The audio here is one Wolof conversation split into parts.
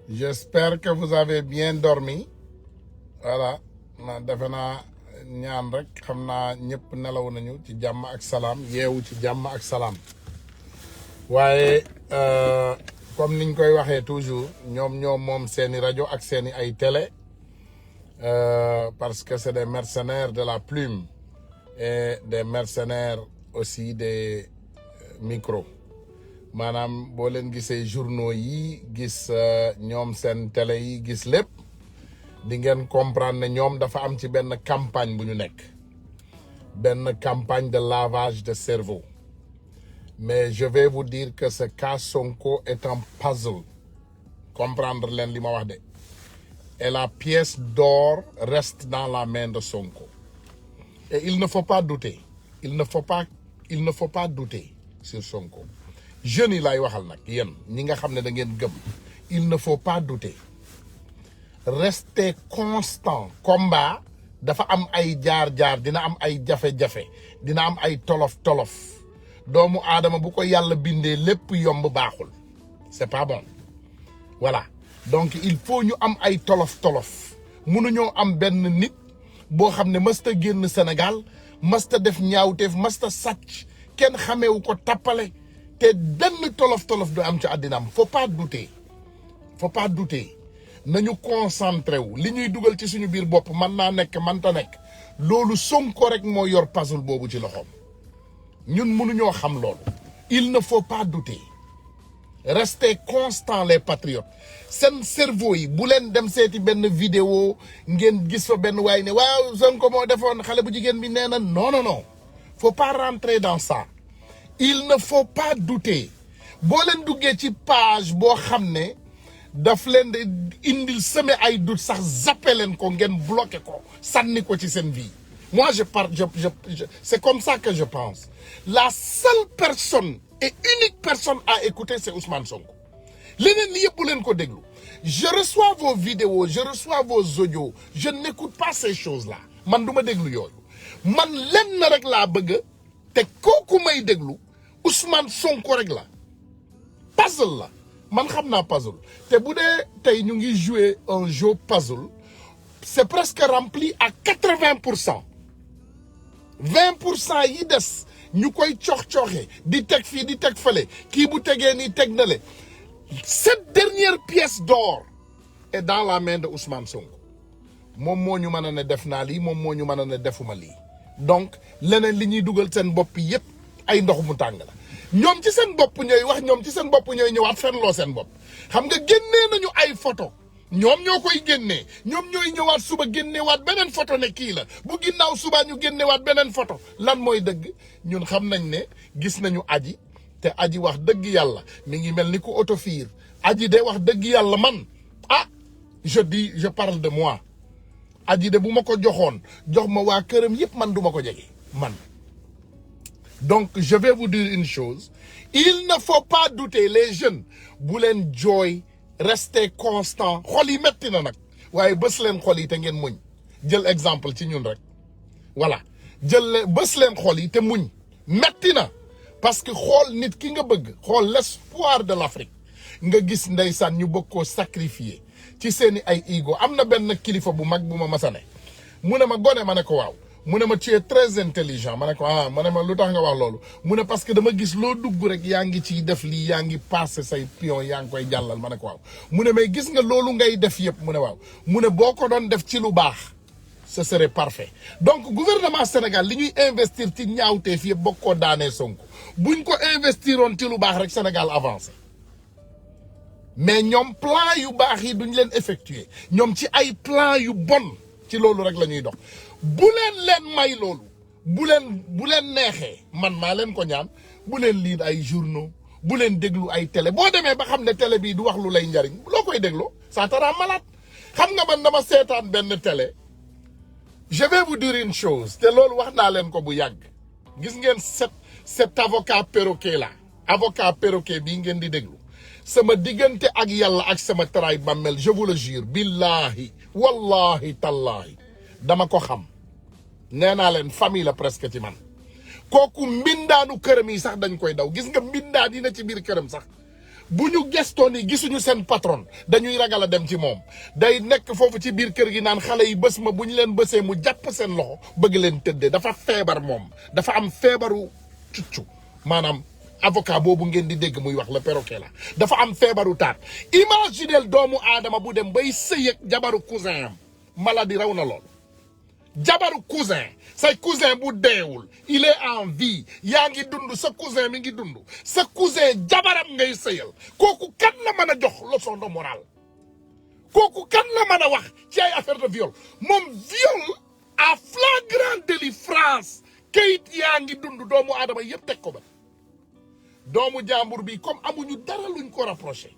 J'espère que vous avez bien dormi. Voilà. na defe naa ñaan rek xam naa ñëpp nelaw nañu ci jàmm ak salaam yeewu ci jàmm ak salaam waaye comme niñ koy waxee toujours ñoom moom seeni rajo ak seeni ay télé parce que c'est des mercenaires de la plume et des mercenaires aussi des micros maanaam boo leen gisee journaux yi gis ñoom seen télé yi gis lépp di ngeen comprendre ne ñoom dafa am ci benn campagne bu ñu nekk benn campagne de lavage de cerveau mais je vais vous dire que ce cas Sonko est un puzzle comprendre leen li ma wax de et la pièce d'or reste dans la main de Sonko et il ne faut pas douter il ne faut pas douter sur Sonko jeunes yi laay waxal nag yéen ñi nga xam ne da ngeen gëm il ne faut pas douter rester constant combat dafa am ay jaar-jaar dina am ay jafe-jafe dina am ay tolof-tolof doomu aadama bu ko yàlla bindee lépp yomb baaxul c'est pas bon voilà donc il faut ñu am ay tolof-tolof mënuñoo am benn nit boo xam ne mësta génn Sénégal mësta def ñaawteef mësta sàcc kenn xameewu ko tappale te benn tolof-tolof du am ci àddinaam faut pas douter nañu concentré wu li ñuy dugal ci suñu biir bopp mën naa nekk mënta nekk loolu Sonko rek moo yor puzzle boobu ci loxoom ñun mënuñoo xam loolu il ne faut pas douter restez constant les patriotes seen cerveau yi bu leen dem seeti benn vidéo ngeen gis fa benn waay ne waaw Sonko moo defoon xale bu jigéen bi nee na non faut pas rentrer dans ça il ne faut pas douter boo leen duggee ci page boo xam ne daf leen di indil semé ay doute sax zappé leen ko ngeen bloqué ko sànni ko ci seen vie moi je c'est comme ça que je pense la seule personne et unique personne à écouter c'est Ousmane Sonko leneen li yëpp bu leen ko déglu je reçois vos vidéos je reçois vos audios je n'écoute pas ces choses là man du ma déglu yooyu man lenn rek laa bëgg te kooku may déglu Ousmane Sonko rek la puzzle la man xam naa puzzle te bu dee tey ñu ngi jouer un jeu puzzle c'est presque rempli à 80%. 20% yi des ñu koy cox-coxe di teg fii di teg fële kii bu tegee nii teg na le cette dernière pièce d'or est dans la main de Ousmane Sonko moom moo ñu mën a ne def naa lii moom moo ñu mën a ne defuma lii donc leneen li ñuy dugal seen bopp yépp ay ndox mu tàng la ñoom ci seen bopp ñooy wax ñoom ci seen bopp ñooy ñëwaat fenloo seen bopp xam nga génnee nañu ay photo ñoom ñoo koy génnee ñoom ñooy ñëwaat suba génneewaat beneen photo ne kii la bu ginnaaw suba ñu génneewaat beneen photo lan mooy dëgg ñun xam nañ ne gis nañu aji te aji wax dëgg yàlla mi ngi mel ni ku autofiir aji de wax dëgg yàlla man je parle de moi aji de bu ma ko joxoon jox ma waa këram yépp man du ma ko jege man donc je vais vous dire une chose il ne faut pas douter les jeunes bu leen jooy restez constant xol yi metti na nag waaye bës leen xol yi te ngeen muñ jël exemple ci ñun rek voilà bës leen xol yi te muñ metti na parce que xool nit ki nga bëgg xool l'espoir de l'Afrique nga gis ndeysaan ñu bëgg koo sacrifier ci seeni ay ego am na benn kilifa bu mag bu ma masane mu ne ma gone ma ne ko waaw mu ne ma tu es très intelligent ma ne ko ma ne ma lu tax nga wax loolu mu ne parce que dama gis loo dugg rek yaa ngi ciy def lii yaa ngi passé say pion yaa ngi koy jàllal ma ne ko waaw mu ne mais gis nga loolu ngay def yëpp mu ne waaw mu ne boo ko doon def ci lu baax ce serait parfait donc gouvernement Sénégal li ñuy investir ci ñaawteef yëpp bokk koo daanee Sonko buñ ko investiroon ci lu baax rek Sénégal avancé mais ñoom plan yu baax yi duñ leen effectuer ñoom ci ay plan yu bon ci loolu rek la ñuy dox bu leen may loolu bu leen neexee man maa leen ko ñaan bu leen lire ay journaux bu leen déglu ay télé boo demee ba xam ne télé bii du wax lu lay njariñ loo koy dégloo ça te rend malade xam nga man dama seetaan benn télé je vais vous dire une chose te loolu wax naa leen ko bu yàgg gis ngeen cet avocat perroquet là avocat perroquet bii ngeen di déglu sama diggante ak yàlla ak sama taraay bàmmeel je vous le jure billahi wallahi tallahi dama ko xam nee naa leen famille la presque ci man kooku mbindaanu këram yi sax dañ koy daw gis nga mbindaan yi na ci biir këram sax bu ñu gestoon yi gisuñu seen patron dañuy ragal a dem ci moom day nekk foofu ci biir kër gi naan xale yi bës ma bu ñu leen bësee mu jàpp seen loxo bëgg leen tëddee dafa feebar moom dafa am feebaru cuccu maanaam avocat boobu ngeen di dégg muy wax le perroquet la dafa am feebaru taat imaginel doomu aadama bu dem bay sëy ak jabaru cousin am maladie raw na lool jabaru cousin say cousin bu deewul il est en vie yaa ngi dund sa cousin mi ngi dund sa cousin jabaram ngay sëyal kooku kan la mën a jox leçon de morale kooku kan la mën a wax ci ay affaire de viol moom viol à flagrant délit France kayit yaa ngi dund doomu aadama yëpp teg ko ba doomu jàmbur bi comme amuñu dara luñ ko rapproché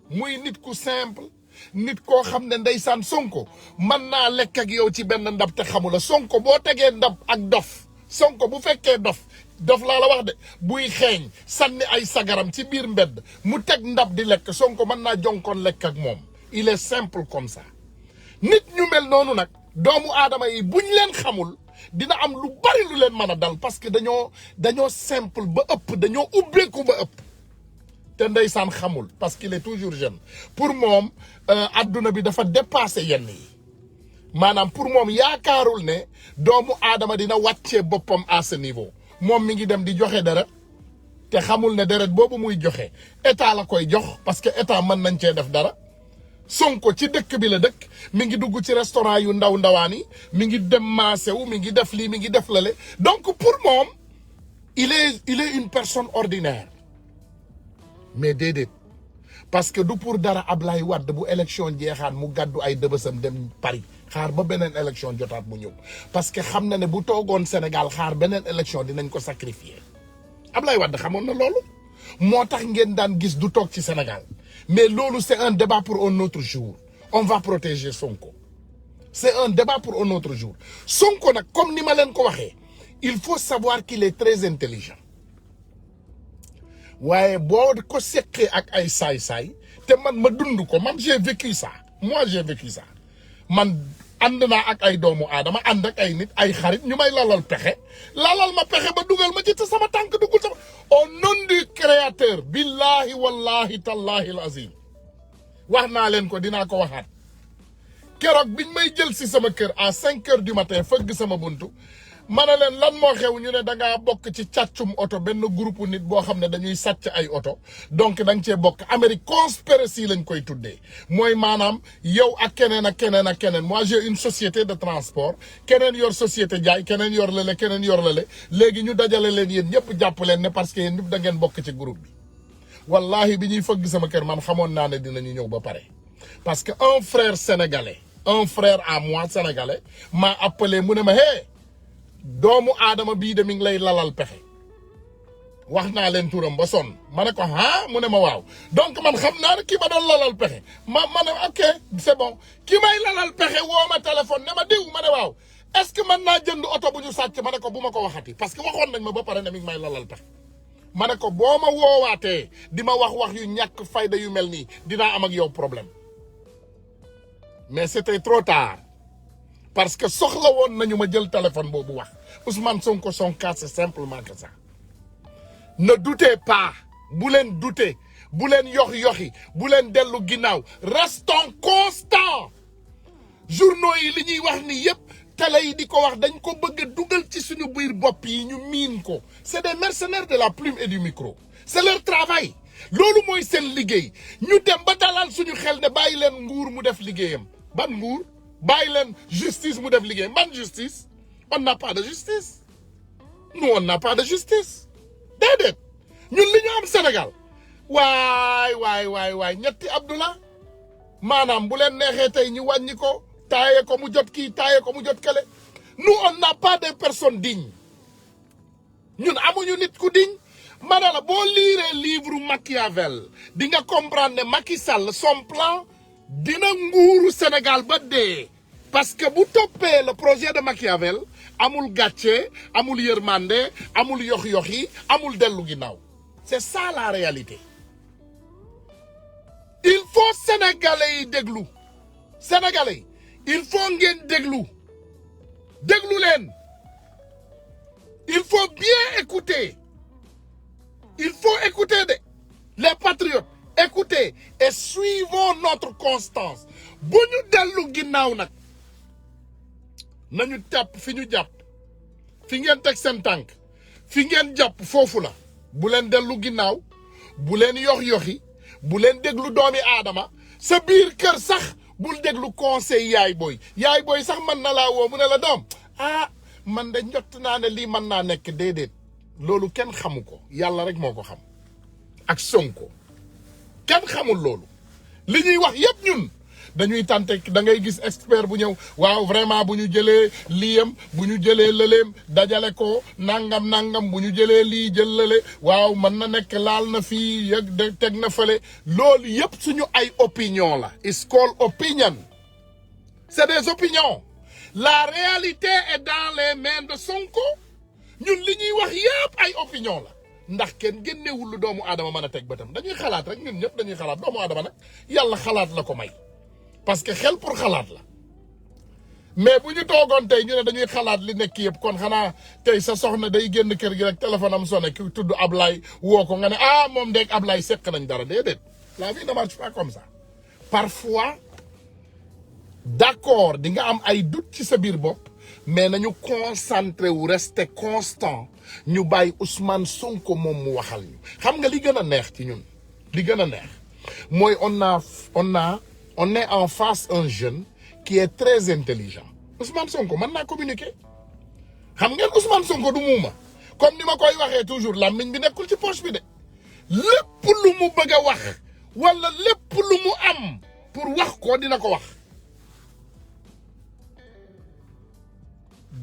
muy nit ku simple nit koo xam ne ndeysaan Sonko mën naa lekk ak yow ci benn ndab te xamula Sonko boo tegee ndab ak dof Sonko bu fekkee dof laa la wax de buy xeeñ sànni ay sagaram ci biir mbedd mu teg ndab di lekk Sonko mën naa jonkoon lekk ak moom il est simple comme ça nit ñu mel noonu nag doomu aadama yi buñ leen xamul dina am lu bari lu leen mën a dal parce que dañoo simple ba ëpp dañoo ubbeeku ba ëpp te ndeysaan xamul parce qu'il est toujours jeune pour moom adduna bi dafa dépassé yenn yi maanaam pour moom yaakaarul ne doomu aadama dina wàccee boppam à ce niveau moom mi ngi dem di joxe deret te xamul ne deret boobu muy joxe état la koy jox parce que état mën nañ cee def dara Sonko ci dëkk bi la dëkk mi ngi dugg ci restaurant yu ndaw ndawaan yi mi ngi dem maasewu mi ngi def lii mi ngi def lale donc pour moom il est une personne ordinaire mais déedéet parce que du pour dara Ablaye Wade bu élection jeexaan mu gàddu ay dëbësam dem Paris xaar ba beneen élection jotaat mu ñëw parce que xam na ne bu toogoon Sénégal xaar beneen élection dinañ ko sacrifier Ablaye Wade xamoon na loolu moo tax ngeen daan gis du toog ci Sénégal mais loolu c'est un débat pour un autre jour on va protéger Sonko c'est un débat pour un autre jour Sonko nag comme ni ma leen ko waxee il faut savoir qu'il est très intelligent waaye boo ko seqee ak ay saay-saay te man ma dund ko man j'ai vécu ça man ànd naa ak ay doomu aadama ànd ak ay nit ay xarit ñu may lalal ma pexe ba dugal ma ci te sama tànk duggul sama au nom du créateur billahi wallahi tallahi al azim wax naa leen ko dinaa ko waxaat keroog biñ may jël si sama kër à 5 heures du matin fëgg sama buntu ma ne leen lan moo xew ñu ne da ngaa bokk ci càccum oto benn groupe nit boo xam ne dañuy sàcc ay oto donc da nga cee bokk Amérique conspiracy lañ koy tuddee mooy maanaam yow ak keneen moi j'ai une société de transport keneen yor société jaay keneen yor lale léegi ñu dajale leen yéen ñëpp jàpp leen ne parce que yéen ñëpp da ngeen bokk ci groupe bi wallahi bi ñuy fëgg sama kër man xamoon naa ne dinañu ñëw ba pare parce que un frère à moi sénégalais m'a appelé mu ne ma hey doomu aadama bii de mi ngi lay lalal pexe wax naa leen turam ba sonn ma ne ko ah mu ne ma waaw donc man xam naa ne ki ma doon lalal pexe ma ne ok c'est bon ki may lalal pexe woo ma téléphone ne ma diw ma ne waaw est-ce que mën naa jënd oto bu ñu sàcc ma ne ko bu ma ko waxati parce que waxoon nañ ma ba pare ne mi ngi may lalal pexe ma ne ko boo ma woowaatee di ma wax yu ñàkk fayda yu mel nii dinaa am ak yow problème mais c'était trop tard parce que soxla woon nañu ma jël téléphone boobu wax Ousmane Sonko son cas c'est simplement que ça ne doutez pas bu leen douter bu leen yoxi bu leen dellu ginnaaw restons constants journaux yi li ñuy wax ni yëpp télé yi di ko wax dañ ko bëgg a dugal ci suñu biir bopp yi ñu miin ko c'est des mercenaires de la plume et du micro c'est leur travail loolu mooy seen liggéey ñu dem ba dalal suñu xel ne bàyyi leen nguur mu def liggéeyam ban nguur bàyyi leen justice mu def liggéeyam ban justice on n'a pas de justice nous on n'a pas de justice déedéet ñun li ñu am Sénégal waay ñetti Abdullah maanaam bu leen neexee tey ñu wàññi ko taaye ko mu jot kii taaye ko mu jot kale nous on n'a pas de personnes dignes ñun amuñu nit ku digne ma ne la boo liiree livre Machiavel di nga comprendre ne Macky Sall son plan dina nguuru Sénégal ba dee parce que bu toppee le projet de Machiavel amul gàcce amul yërmande amul yox-yoxi amul dellu ginnaaw c'est ça la réalité il faut sénégalais yi déglu sénégalais il faut ngeen déglu leen il faut bien écouter il faut écouter de les patriotes écoutez et suivons notre constance bu ñu dellu ginnaaw nag nañu tàpp fi ñu jàpp fi ngeen teg seen tànk fi ngeen jàpp foofu la bu leen dellu ginnaaw bu leen yox-yoxi bu leen déglu doomi aadama sa biir kër sax bul déglu conseil yaay booy sax mën na laa woo mu ne la doom man de njott naa ne lii mën naa nekk déedéet loolu kenn xamu ko yàlla rek moo ko xam ak Sonko kenn xamul loolu li ñuy wax yëpp ñun dañuy tànte da ngay gis expert bu ñëw waaw vraiment bu ñu jëlee liyam bu ñu jëlee lëleem dajale ko nangam bu ñu jëlee lii jël lële waaw mën na nekk laal na fii yëg teg na fële loolu yëpp suñu ay opinion la it's called opinion c'est des opinions la réalité est dans les mains de Sonko ñun li ñuy wax yëpp ay opinion la ndax kenn génnewul lu doomu aadama mën a teg bëtam dañuy xalaat rek ñun ñëpp dañuy xalaat doomu aadama nag yàlla xalaat la ko may parce que xel pour xalaat la mais bu ñu toogoon tey ñu ne dañuy xalaat li nekk yëpp kon xanaa tey sa soxna day génn kër gi rek téléphone am sonné ki tudd Ablaye woo ko nga ne moom deeg Ablaye seq nañ dara déedéet la vie ne marche pas comme ça parfois d'accord di nga am ay doute ci sa biir bopp mais nañu concentré wu rester constant ñu bàyyi Ousmane Sonko moom mu waxal ñu xam nga li gën a neex ci ñun li gën a neex mooy on est en face un jeune qui est très intelligent Ousmane Sonko mën naa communiquer xam ngeen Ousmane Sonko du muuma comme ni ma koy waxee toujours làmmiñ bi nekkul ci poche bi de lépp lu mu bëgg a wax wala lépp lu mu am pour wax ko dina ko wax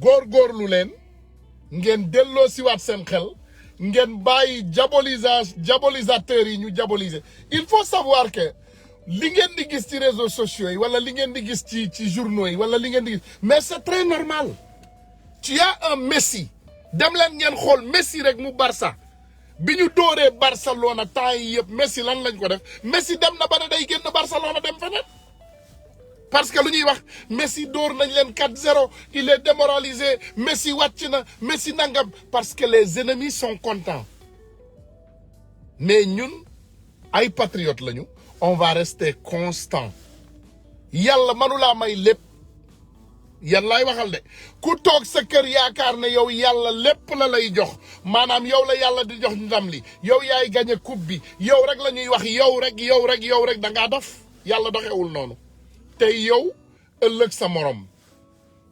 góorgóorlu leen ngeen delloo siwaat seen xel ngeen bàyyi diabolisateurs yi ñu diaboliser il faut savoir que li ngeen di gis ci réseaux sociaux yi wala li ngeen di gis ci journaux yi wala li ngeen di gis mais c'est très normal tu as un Messi dem leen ngeen xool Messi rek mu Barça bi ñu dooree Barcelona temps yi yëpp Messi lan lañ ko def Messi dem na ba ne day génn Barcelona dem feneen parce que lu ñuy wax Messi door nañ leen 4-0 il est démoralisé Messi wàcc na Messi nangam parce que les ennemis sont contents mais ñun ay patriotes lañu on va rester constant yàlla manulaa may lépp yan laay waxal de ku toog sa kër yaakaar ne yow yàlla lépp la lay jox maanaam yow la yàlla di jox ndam li yow yaay gagné coupe bi yow rek la ñuy wax yow rek da ngaa dof yàlla doxewul noonu tey yow ëllëg sa morom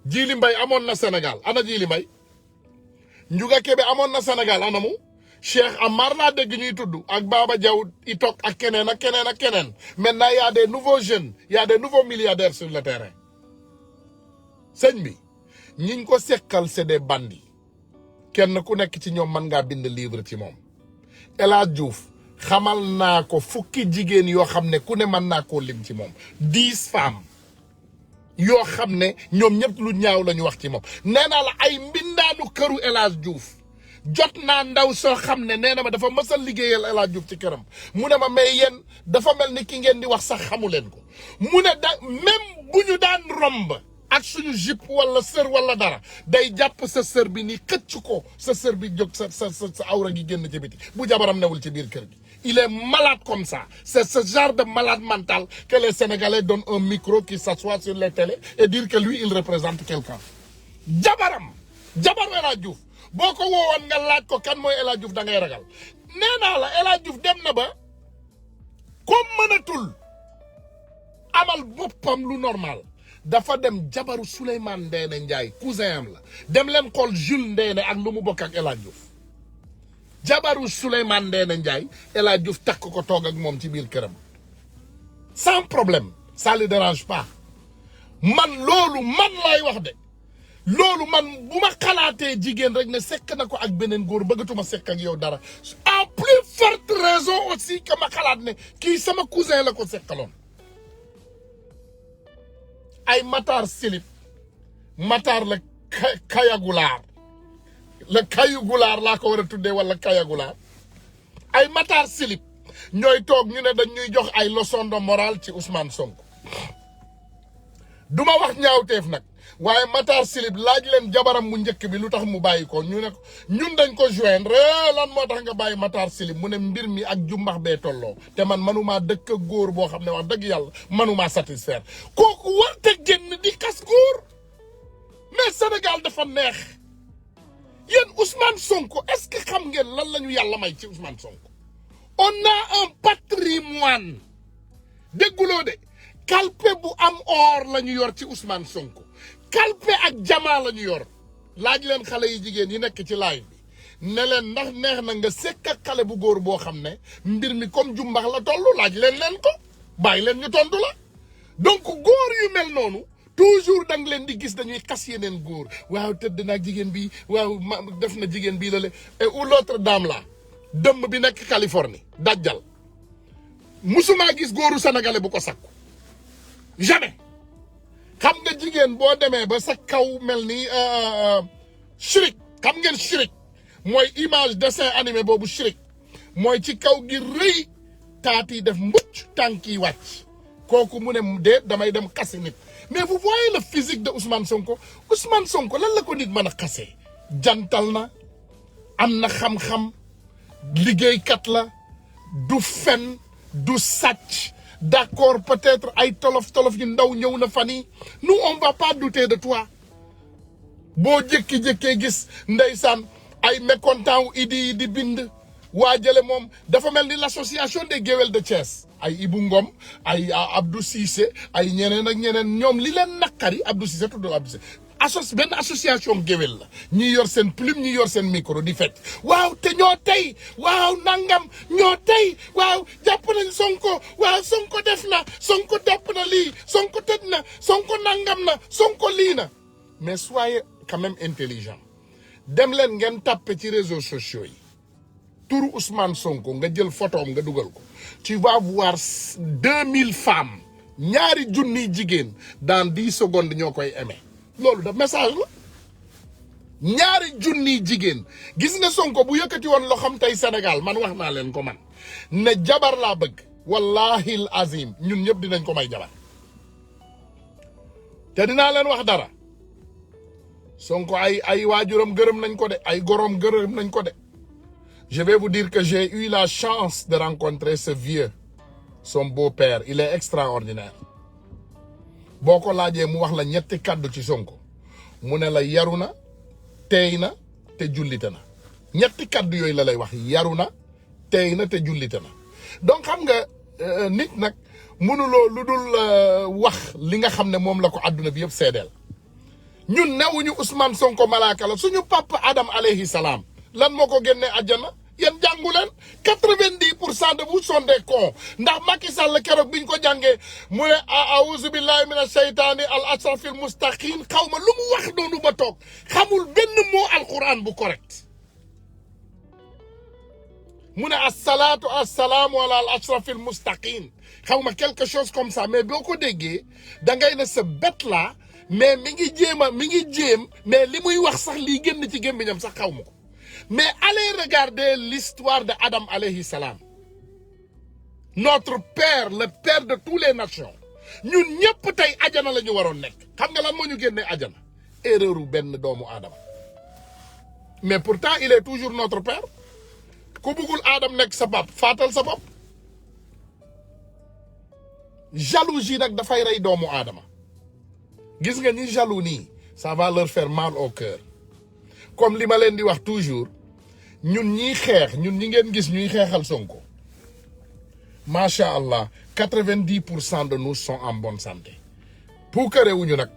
Djily Mbaye amoon na Sénégal ana Djily Mbaye Ndiouga Kébé amoon na Sénégal ana mu Cheikh Amar laa dégg ñuy tudd ak Baba Diaw i toog ak keneen maintenant y a des nouveaux jeunes y a des nouveaux milliardaires sur le terrain sëñ bi ñiñ ko sekkal c'est des bandits kenn ku nekk ci ñoom mën ngaa bind livre ci moom El Hadj Diouf xamal naa ko fukki jigéen yoo xam ne ku ne mën naa koo lim ci moom 10 femmes yoo xam ne ñoom ñëpp lu ñaaw la ñu wax ci moom nee naa la ay mbindaanu këru El Hadj Diouf jot naa ndaw soo xam ne nee na ma dafa mës a liggéeyal El Hadj Diouf ci këram mu ne ma mais yéen dafa mel ni ki ngeen di wax sax xamu leen ko mu ne même bu ñu daan romb ak suñu jupe wala sër wala dara day jàpp sa sër bi ni xëcc ko sa sër bi jóg sa awra gi génn ci biti bu jabaram newul ci biir kër gi il est malade comme ça c'est ce genre de malade mental que les Sénégalais donnent un micro qui s'assoit sur les télés et dire que lui il représente quelqu'un jabaru El Hadj Diouf boo ko woowoon nga laaj ko kan mooy El Hadj Diouf da ngay ragal nee naa la El Hadj Diouf dem na ba comme mënatul amal boppam lu normal dafa dem jabaru Souleymane Ndéné Ndiaye cousin am la dem leen xool Jules Ndéné ak lu mu bokk ak El Hadj Diouf jabaru Souleymane Ndéné Ndiaye El Hadj Diouf takk ko toog ak moom ci biir këram sans problème ça le dérange pas man loolu man lay wax de loolu man bu ma xalaatee jigéen rek ne sekk na ko ak beneen góor bëggatuma sekk ak yow dara en plus forte raison aussi que ma xalaat ne kii sama cousin la ko sekkaloon ay Matar Silip Matar la kayagulaar la kayugulaar laa ko war a tuddee wala kayagulaar ay Matar Silip ñooy toog ñu ne dañ ñuy jox ay leçon de morale ci Ousmane Sonko duma wax ñaawteef nag waaye Matar Silib laaj leen jabaram mu njëkk bi lu tax mu bàyyi ko ñu ne ko ñun dañ ko joindre lan moo tax nga bàyyi Matar Silib mu ne mbir mi ak jumbax bee tolloo te man manumaa dëkk góor boo xam ne wax dëgg yàlla manumaa satisfaire kooku warte génn di kas góor mais Sénégal dafa neex yéen Ousmane Sonko est-ce que xam ngeen lan la ñu yàlla may ci Ousmane Sonko on a un patrimoine dégguloo de kalpe bu am or la ñu yor ci Ousmane Sonko kalpe ak jamaa la ñu yor laaj leen xale yi jigéen yi nekk ci live bi ne leen ndax neex na nga sekk ak xale bu góor boo xam ne mbir mi comme jumbax la toll laaj leen ko bàyyi leen ñu tontu la donc góor yu mel noonu toujours da nga leen di gis dañuy xas yeneen góor waaw tëdd na ak jigéen bi waaw def na jigéen bii la le et ou l'autre dame là dëmm bi nekk Californie dajjal musumaa gis góoru sénégalais bu ko sakku jamais xam nga jigéen boo demee ba sa kaw mel ni Shrek xam ngeen Shrek mooy image dessin animé boobu Shrek mooy ci kaw gi rëy taat yi def mbucc tànk yi wàcc kooku mu ne de damay dem xase nit mais vous voyez le physique de Ousmane Sonko lan la ko nit mën a xasee jantal na am na xam-xam liggéeykat la du fen du sàcc d'accord peut-être ay tolof-tolof yu ndaw ñëw na fan yi nous on va pas douter de toi boo jékki-jékkee gis ndeysaan ay mécontent wu idi yi di bind waa jële moom dafa mel ni l'association des géwéls de Thiès ay Ibou Ngom ay Abdou Cissé ay ñeneen ak ñeneen ñoom li leen naqari Abdou Cissé tuddul Abdou Cissé benn association géwél la ñi yor seen plume ñi yor seen micro di fecc waaw te ñoo tey waaw nangam ñoo tey waaw jàpp nañ Sonko waaw Sonko def na Sonko topp na lii Sonko tëj na Sonko nangam na Sonko lii na mais soyez quand même intelligent dem leen ngeen tàppe ci réseaux sociaux yi turu Ousmane Sonko nga jël photoom nga dugal ko tu vas voir 2000 femmes ñaari junniy jigéen dans 10 secondes ñoo koy aimé loolu da message la ñaari junniy jigéen gis nga Sonko bu yëkkati woon loo xam tey Sénégal man wax naa leen ko man ne jabar laa bëgg wallahi al azim ñun ñëpp dinañ ko may jabar te dinaa leen wax dara Sonko ay waajuram gërëm nañ ko de ay gorom gërëm nañ ko de je vais vous dire que j'ai eu la chance de rencontrer ce vieux son beau-père il est extraordinaire boo ko laajee mu wax la ñetti kàddu ci Sonko mu ne la yaru na teey na te jullite na ñetti kàddu yooyu la lay wax yaru na teey na te jullite na donc xam nga nit nag mënuloo lu dul wax li nga xam ne moom la ko àdduna bi yëpp seedeel ñun newuñu Ousmane Sonko malaaka la suñu papa Adam alayhi salaam lan moo ko génnee àjjana yéen jàngu leen 90% de vous sont des cons ndax Macky Sall keroog biñ ko jàngee mu ne a'uuzu billahi mina shaytaani al asrafil mustaqim xaw ma lu mu wax noonu ba toog xamul benn mot alquran bu correct mu ne assalaatu assalaamu ala al asrafil mustaqim xaw ma quelque chose comme ça mais boo ko déggee da ngay ne sa bête là mais mi ngi jéem mais li muy wax sax lii génn ci gémmiñam sax xaw ma ko mais allez regarder l'histoire de Adam alayhi salam notre père le père de toutes les nations ñun ñëpp tey ajana la ñu waroon nekk xam nga lan moo ñu génnee ajana erreur u benn doomu aadama mais pourtant il est toujours notre père ku bëggul Adam nekk sa bopp faatal sa bopp jalousie nag dafay rey doomu aadama gis nga ñi jaloux nii ça va leur faire mal au cœur comme li ma leen di wax toujours ñun ñiy xeex ñun ñi ngeen gis ñuy xeexal Sonko macha allah 90% de nous sont en bonne santé puukarewuñu nag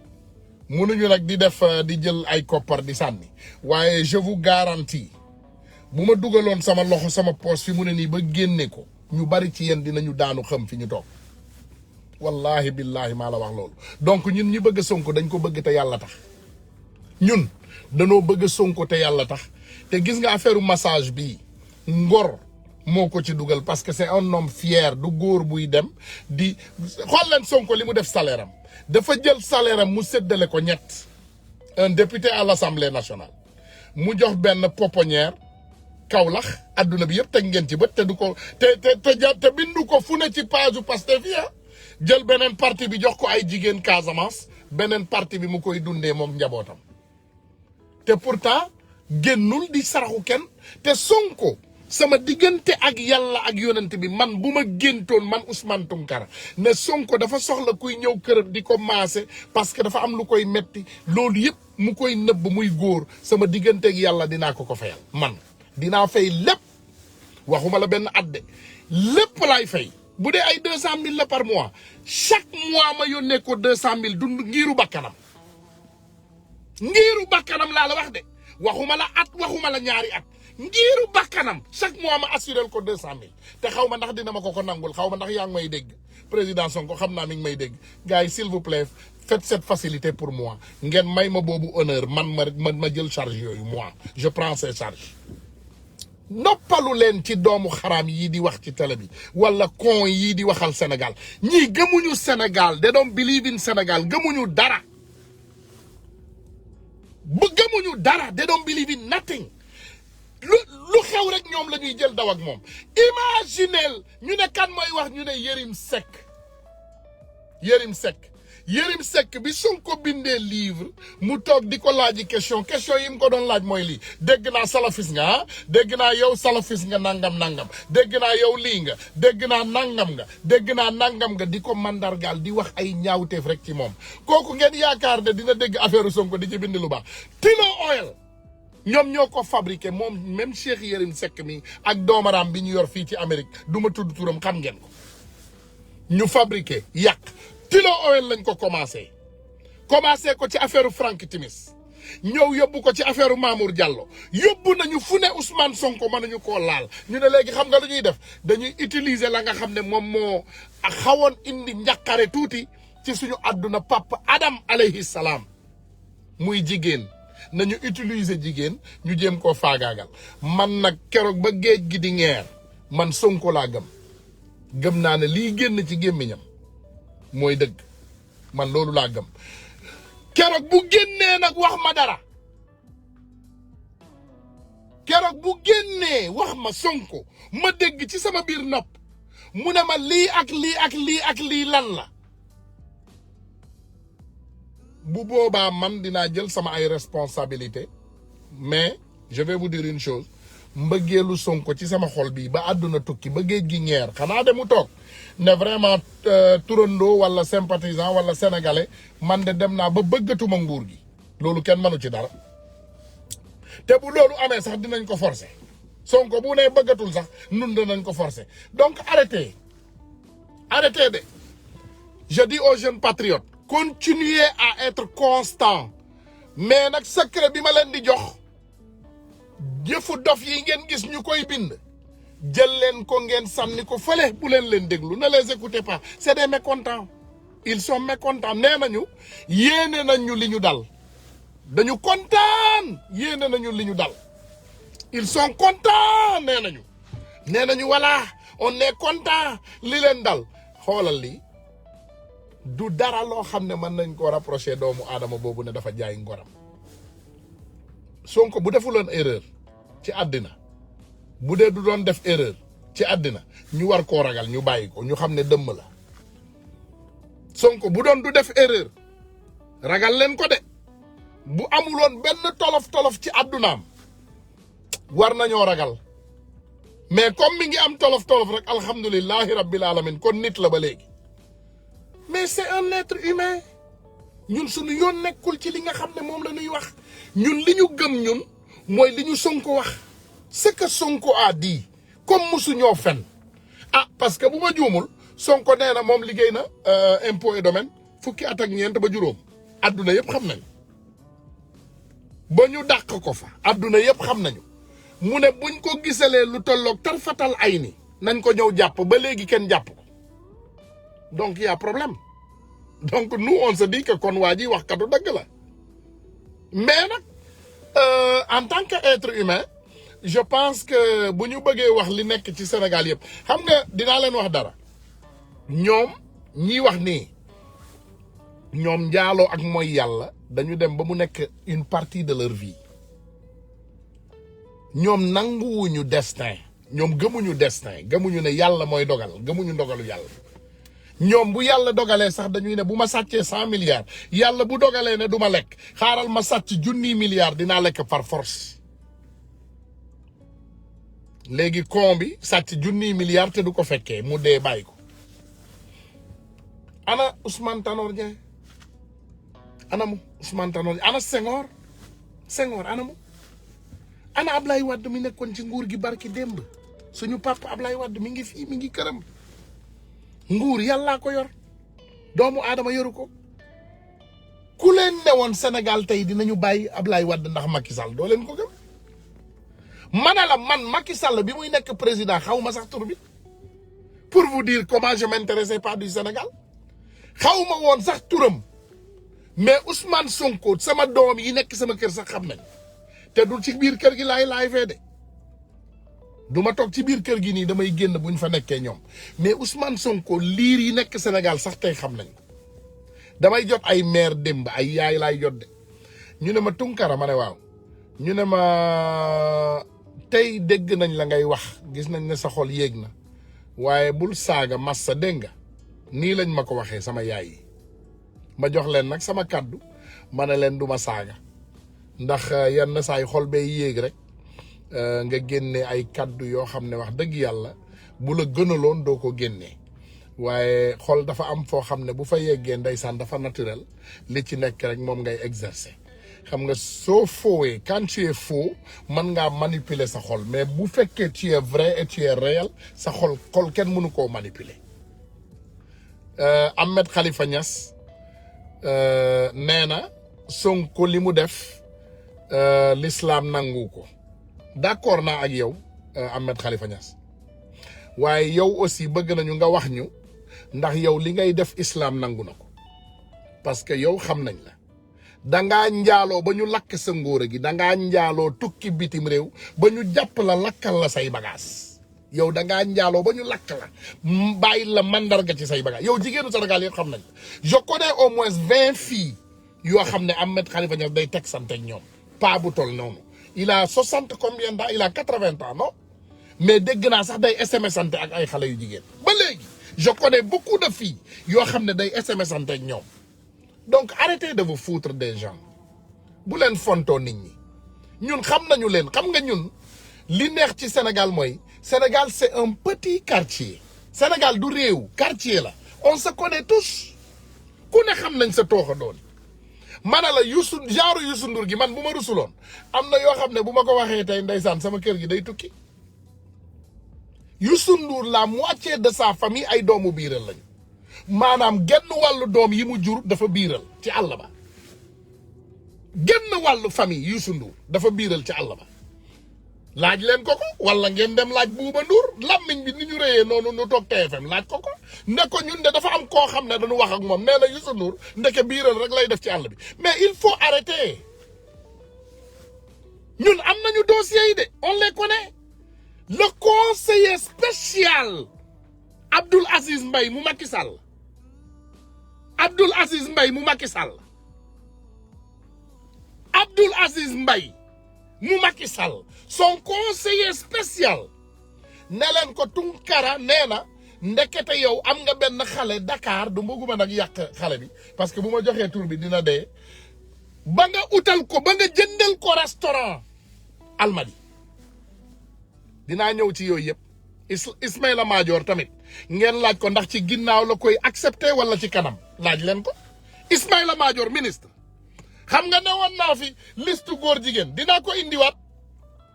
mënuñu nag di def di jël ay koppar di sànni waaye je vous garantis bu ma dugaloon sama loxo sama poche fi mu ne nii ba génne ko ñu bari ci yéen dinañu daanu xam fi ñu toog wallahi billahi maa la wax loolu donc ñun ñi bëgg Sonko dañ ko bëgg te yàlla tax ñun danoo bëgg Sonko te yàlla tax te gis nga affaire massage bi ngor moo ko ci dugal parce que c'est un homme fier du góor buy dem di xool leen Sonko li mu def salaire am dafa jël salaire am mu séddale ko ñett un député à l'Assemblée nationale mu jox benn pouponnière Kaolack adduna bi yëpp teg ngeen ci bët te du ko te bindu ko fu ne ci page u Pastef yi jël beneen parti bi jox ko ay jigéen Casamance beneen parti bi mu koy dundee moom njabootam te pourtant génnul di saraxu kenn te Sonko sama diggante ak yàlla ak yonent bi man bu ma géntoon man Ousmane Tounkara ne Sonko dafa soxla kuy ñëw këram di ko maase parce que dafa am lu koy metti loolu yëpp mu koy nëbb muy góor sama diggante ak yàlla dinaa ko fayal man dinaa fay lépp waxuma la benn at de lépp laay fay bu dee ay 200 000 la par mois chaque mois ma yónnee ko 200 000 dund ngiiru bakkanam laa la wax de waxuma la at waxuma la ñaari at ngiiru bakkanam chaque mois ma assuré ko 200 000 te xaw ma ndax dina ma ko nangul xaw ma ndax yaa ngi may dégg président Sonko xam naa mi ngi may dégg gars yi s'il vous plaît faites cette facilité pour moi ngeen may ma boobu honneur ma jël charge yooyu moi je prends ces charges noppalu leen ci doomu xaraam yii di wax ci télé bi wala con yii di waxal Sénégal ñii gëmuñu Sénégal they don't believe in Sénégal gëmuñu dara gëmuñu dara they don't believe in nothing lu xew rek ñoom la ñuy jël daw ak moom imaginez ñu ne kan mooy wax ñu ne Yérim Seck bi Sonko bindee livre mu toog di ko laaji question yi mu ko doon laaj mooy lii dégg naa salafis nga dégg naa yow salafis nga nangam dégg naa yow lii nga dégg naa nangam nga di ko mandargaal di wax ay ñaawteef rek ci moom kooku ngeen yaakaar ne dina dégg affaire Sonko di ci bind lu baax Tino Oil ñoom ñoo ko fabriqué moom même Cheikh Yérim Seck mi ak doomaraam bi ñu yor fii ci Amérique du ma tudd turam xam ngeen ko ñu fabriqué yàq Tino Oil lañ ko commencé ko ci affaire Frank Timis ñëw yóbbu ko ci affaire Mamour Diallo yóbbu nañu fu ne Ousmane Sonko mënuñu koo laal ñu ne léegi xam nga lu ñuy def dañuy utiliser la nga xam ne moom moo xawoon indi njàqare tuuti ci suñu àdduna papa Adam alayhi salaam muy jigéen nañu utiliser jigéen ñu jéem koo faagaagal man nag keroog ba géej gi di ngeer man Sonko laa gëm naa ne lii génn ci gémmiñam mooy dëgg man loolu laa gëm keroog bu génnee nag wax ma dara keroog bu génnee wax ma Sonko ma dégg ci sama biir nopp mu ne ma lii ak lii lan la bu boobaa man dinaa jël sama ay responsabilité mais je vais vous dire une chose mbëggeelu Sonko ci sama xol bi ba àdduna tukki ba géej gi ñeer xanaa de mu toog ne vraiment turandoo wala sympathisant wala sénégalais man de dem naa ba bëggatuma nguur gi loolu kenn mënu ci dara te bu loolu amee sax dinañ ko forcer Sonko bu ne bëggatul sax nun dinañ ko forcer donc arrêtez de je dis aux jeunes patriotes continuez à être constant mais nag secret bi ma leen di jox jëfu dof yi ngeen gis ñu koy bind jël leen ko ngeen sànni ko fële bu leen déglu ne les écoutez pas c'est des mécontents ils sont mécontents nee nañu yéene nañu li ñu dal dañu kontaan yéene nañu li ñu dal ils sont contents nee nañu voilà on est content li leen dal xoolal lii du dara loo xam ne mën nañ ko rapprocher doomu aadama boobu ne dafa jaay ngoram Sonko bu defuloon erreur ci àddina bu dee du doon def erreur ci àddina ñu war koo ragal ñu bàyyi ko ñu xam ne dëmm la Sonko bu doon du def erreur ragal leen ko de bu amuloon benn tolof ci àddunaam war nañoo ragal mais comme mi ngi am tolof rek alhamdulillahi rabbil alamin kon nit la ba léegi mais c'est un être humain ñun suñu yoon nekkul ci li nga xam ne moom la ñuy wax ñun li ñu gëm ñun mooy li ñu Sonko wax ce que Sonko a dit comme musu ñoo fen parce que bu ma juumul Sonko nee na moom liggéey na impôt et domaine fukki at ak ñeent ba juróom adduna yëpp xam nañu ba ñu dàq ko fa adduna yëpp xam nañu mu ne buñ ko gisalee lu tolloog tarfatal ay ni nañ ko ñëw jàpp ba léegi kenn jàpp ko donc y a problème donc nous on se dit que kon waa ji wax katu dëgg la mais nag en tant que être humain je pense que bu ñu bëggee wax li nekk ci Sénégal yëpp xam nga dinaa leen wax dara ñoom ñiy wax nii ñoom njaaloo ak mooy yàlla dañu dem ba mu nekk une partie de leur vie ñoom nanguwuñu destin ñoom gëmuñu destin gëmuñu ne yàlla mooy dogal gëmuñu ndogalu yàlla ñoom bu yàlla dogalee sax dañuy ne bu ma sàccee 100 milliards yàlla bu dogalee ne du ma lekk xaaral ma sàcc junniy milliards dinaa lekk par force. léegi kon bi sàcc junniy milliards te du ko fekkee mu dee bàyyi ko. ana Ousmane Tanor Dieng ana mu Ousmane Tanor ana Senghor ana mu ana Ablaye Wade mi nekkoon ci nguur gi barki démb suñu papa Ablaye Wade mi ngi fii mi ngi këram. nguur yàllaa ko yor doomu aadama yoru ko ku leen newoon Sénégal tey dinañu bàyyi Ablaye Wade ndax Macky Sall doo leen ko gëm. mana la man Macky Sall bi muy nekk président xaw ma sax tur bi pour vous dire comment je m'intéressais pas du Sénégal xaw ma woon sax turam mais Ousmane Sonko sama doom yi nekk sama kër sax xam nañ te du ci biir kër gi laay fee de du ma toog ci biir kër gi nii damay génn buñ fa nekkee ñoom mais Ousmane Sonko liir yi nekk Sénégal sax tey xam nañ damay jot ay maire démb ay yaay laay jot de ñu ne ma Tunkara ma ne waaw ñu ne ma tey dégg nañ la ngay wax gis nañ ne sa xol yéeg na waaye bul saaga massa dégg nga nii lañ ma ko waxee sama yaay yi ma jox leen nag sama kàddu ma ne leen du ma saaga ndax yenn saay xol bay yéeg rek nga génne ay kàddu yoo xam ne wax dëgg yàlla bu la gënaloon doo ko génnee waaye xol dafa am foo xam ne bu fa yeggee ndeysaan dafa naturel li ci nekk rek moom ngay exercer xam nga soo foowee quand tu es faux mën ngaa manipuler sa xol mais bu fekkee tu es vrai et tu es réel sa xol kenn mënu koo manipuler. Ahmed Khalifa Niass nee na Sonko li mu def l'islam nangu ko d'accord naa ak yow Ahmed Khalifa Niass waaye yow aussi bëgg nañu nga wax ñu ndax yow li ngay def islam nangu na ko parce que yow xam nañ la dangaa njaaloo ba ñu lakk sa ngóora gi dangaa njaaloo tukki bitim réew ba ñu jàpp la lakkal la say bagages yow dangaa njaaloo ba ñu lakk la bàyyi la mandarga ci say bagages yow jigéenu Sénégal yëpp xam nañ je connais au moins 20 filles yoo xam ne Ahmed Khalifa Niass day teg sante ak ñoom pas bu tol noonu il a 60 combien d'ans il a 80 ans non mais dégg naa sax day SMS ante ak ay xale yu jigéen ba léegi je connais beaucoup de filles yoo xam ne day SMS ante ak ñoom donc arrêtez de vous foutre des gens bu leen fontoo nit ñi ñun xam nañu leen xam nga ñun li neex ci Sénégal mooy Sénégal c'est un petit quartier Sénégal du réew quartier la on se connaît tous ku ne xam nañ sa tooxa doon mana la genre Youssou Ndour gi man bu ma rusuloon am na yoo xam ne bu ma ko waxee tey ndeysaan sama kër gi day tukki Youssou Ndour la moitié de sa famille ay doomu biiral lañu maanaam genn wàllu doom yi mu jur dafa biiral ci àll ba genn wàllu famille Youssou Ndour dafa biiral ci àll ba laaj leen ko wala ngeen dem laaj Buuba Ndour lammiñ bi ni ñu rëyee noonu nu toog TFM laaj ko ne ko ñun de dafa am koo xam ne dañu wax ak moom nee na Youssou Ndour ndeke biiral rek lay def ci àll bi mais il faut arrêter ñun am nañu dossiers yi de on les connaît le conseiller spécial Abdoul Aziz Mbaye mu Macky Sall Abdoul Aziz Mbaye mu Macky Sall Abdoul Aziz Mbaye mu Macky Sall son conseiller spécial ne leen ko Tunkara nee na ndekete yow am nga benn xale Dakar du mbëgguma nag yàq xale bi parce que bu ma joxee tur bi dina dee ba nga utal ko ba nga jëndal ko restaurant Almadi dinaa ñëw ci yooyu yëpp Ismaïla Madior tamit ngeen laaj ko ndax ci ginnaaw la koy accepté wala ci kanam laaj leen ko Ismaïla Madior ministre xam nga ne woon naa fi liste góor jigéen dinaa ko indiwaat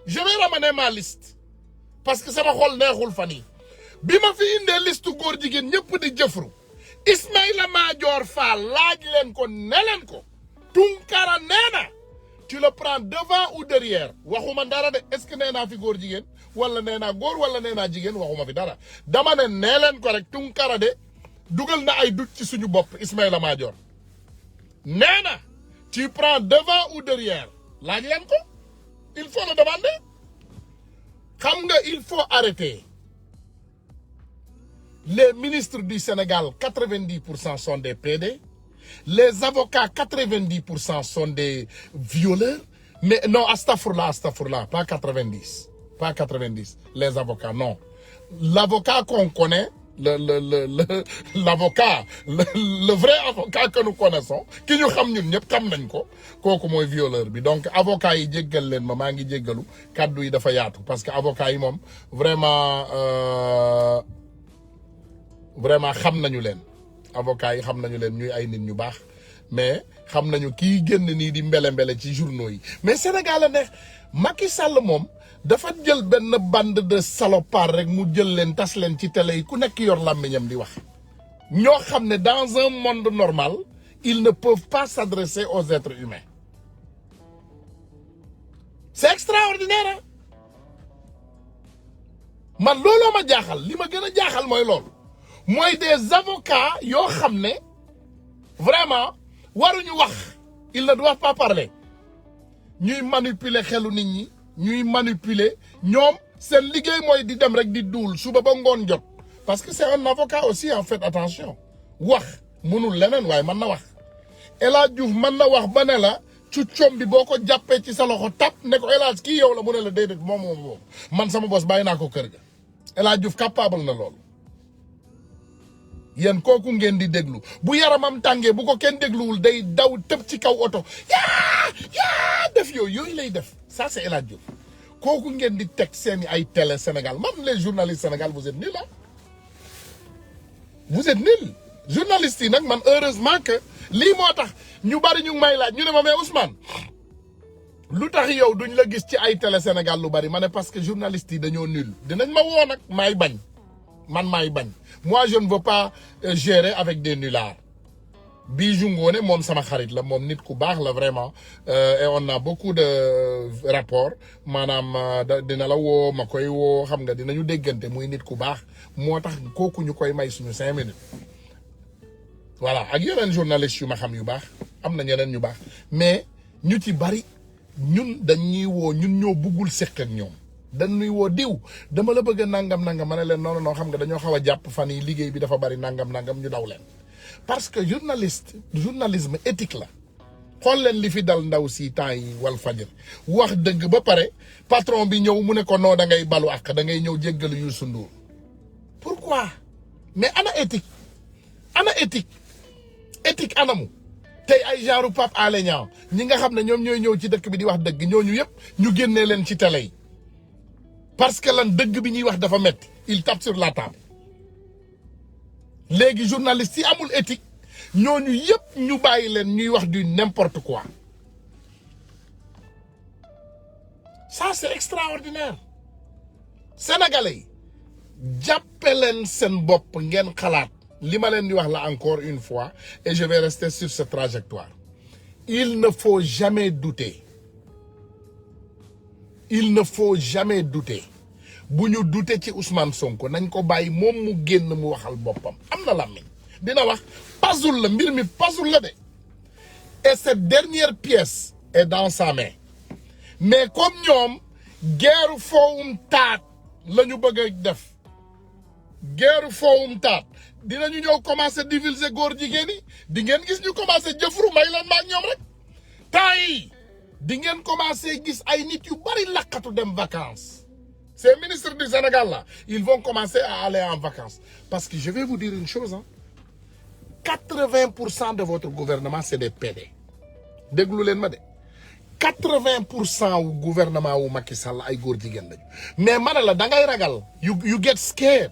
je vais ramener ma liste parce que sama xol neexul fan yi bi ma fi indee liste góor jigéen ñëpp di jëfru Ismaïla Madior Fall laaj leen ko ne leen ko Tunkara nee na tu le prends devant ou derrière waxuma dara de est-ce que nee naa fi góor jigéen wala nee naa góor wala nee naa jigéen waxuma fi dara dama ne nee leen ko rek Tunkara de dugal na ay doute ci suñu bopp Ismaïla Madior nee na tu prends devant ou derrière laaj leen ko il faut le demander xam nga il faut arrêter les ministres du Sénégal 90% sont des PD les avocats 90% sont des violeurs mais non astaghfirullah pas 90 les avocats non l'avocat qu'on connaît l'avocat le vrai avocat que nous connaissons ki ñu xam ñun ñëpp xam nañ ko kooku mooy violeur bi donc avocat yi jéggal leen ma maa ngi jéggalu kàddu yi dafa yaatu parce que avocat yi moom vraiment xam nañu leen avocat yi xam nañu leen ñuy ay nit ñu baax mais xam nañu kii génn nii di mbele ci journaux yi mais Sénégal a neex Macky Sall moom dafa jël benn bande de salopard rek mu jël leen tas leen ci télé yi ku nekk yor làmmiñam di wax ñoo xam ne dans un monde normal ils ne peuvent pas s'adresser aux êtres humains c'est extraordinaire hein man looloo ma jaaxal li ma gën a jaaxal mooy loolu mooy des avocats yoo xam ne vraiment waruñu wax ils ne doivent pas parler ñuy manipuler xelu nit ñi ñuy manipuler ñoom seen liggéey mooy di dem rek di duul suba ba ngoon jot parce que c'est un avocat aussi en fait attention wax mënul leneen waaye mën na wax El Hadj Diouf mën na wax ba ne la cu coom bi boo ko jàppee ci sa loxo tap ne ko El Hadj kii yow la mu ne la déedéet moom man sama bos bàyyi naa ko kër ga El Hadj Diouf capable na loolu yéen kooku ngeen di déglu bu yaramam tàngee bu ko kenn dégluwul day daw tëb ci kaw oto yaa def yooyu lay def ça c'est El Hadj Diouf kooku ngeen di teg seeni ay télé Sénégal man les journalistes Sénégal vous êtes nuls ah vous êtes nuls journalistes yi nag man heureusement que lii moo tax ñu bari ñu may laaj ñu ne ma mais Ousmane lu tax yow duñ la gis ci ay télé Sénégal lu bari ma ne parce que journalistes yi dañoo nul dinañ ma woo nag maay bañ moi je ne veux pas gérer avec des nullards Bijou Ngoné moom sama xarit la moom nit ku baax la vraiment et on a beaucoup de rapports maanaam dina la woo ma koy woo xam nga dinañu déggante muy nit ku baax moo tax kooku ñu koy may suñu 5 minutes voilà ak yeneen journalistes yu ma xam yu baax am na ñeneen ñu baax mais ñu ci bari ñun dañuy woo ñun ñoo buggul seq ak ñoom dañuy woo diw dama la bëgg a nangam ma ne leen non xam nga dañoo xaw a jàpp fan yi liggéey bi dafa bari nangam ñu daw leen parce que journalisme éthique la xool leen li fi dal ndaw si temps yi Walfadjri wax dëgg ba pare patron bi ñëw mu ne ko non da ngay balu ak da ngay ñëw jéggalu Youssou Ndour pourquoi mais ana éthique anamu tey ay genre Pape Alé Niang ñi nga xam ne ñoom ñooy ñëw ci dëkk bi di wax dëgg ñooñu yëpp ñu génnee leen ci télé yi parce que lan dëgg bi ñuy wax dafa metti il tape sur la table léegi journalistes yi amul éthique ñooñu yëpp ñu bàyyi leen ñuy wax du n'importe quoi ça c'est extraordinaire sénégalais yi jàppe leen seen bopp ngeen xalaat li ma leen di wax la encore une fois et je vais rester sur cette trajectoire il ne faut jamais douter bu ñu douter ci Ousmane Sonko nañ ko bàyyi moom mu génn mu waxal boppam am na làmmiñ dina wax puzzle la mbir mi puzzle la de et cette dernière pièce est dans sa main mais comme ñoom guerre foowum taat la ñu bëgg a def guerre foowum taat dinañu ñëw commencer divulguer góor jigéen yi di ngeen gis ñu commencer jëfru may leen maag ñoom rek temps yi di ngeen commencer gis ay nit yu bari lakkatu dem vacances ces ministres du Sénégal là ils vont commencer à aller en vacances parce que je vais vous dire une chose 80% de votre gouvernement c'est des PD déglu leen ma de 80% wu gouvernement wu Macky Sall ay góor jigéen lañu mais ma ne la da ngay ragal you get scared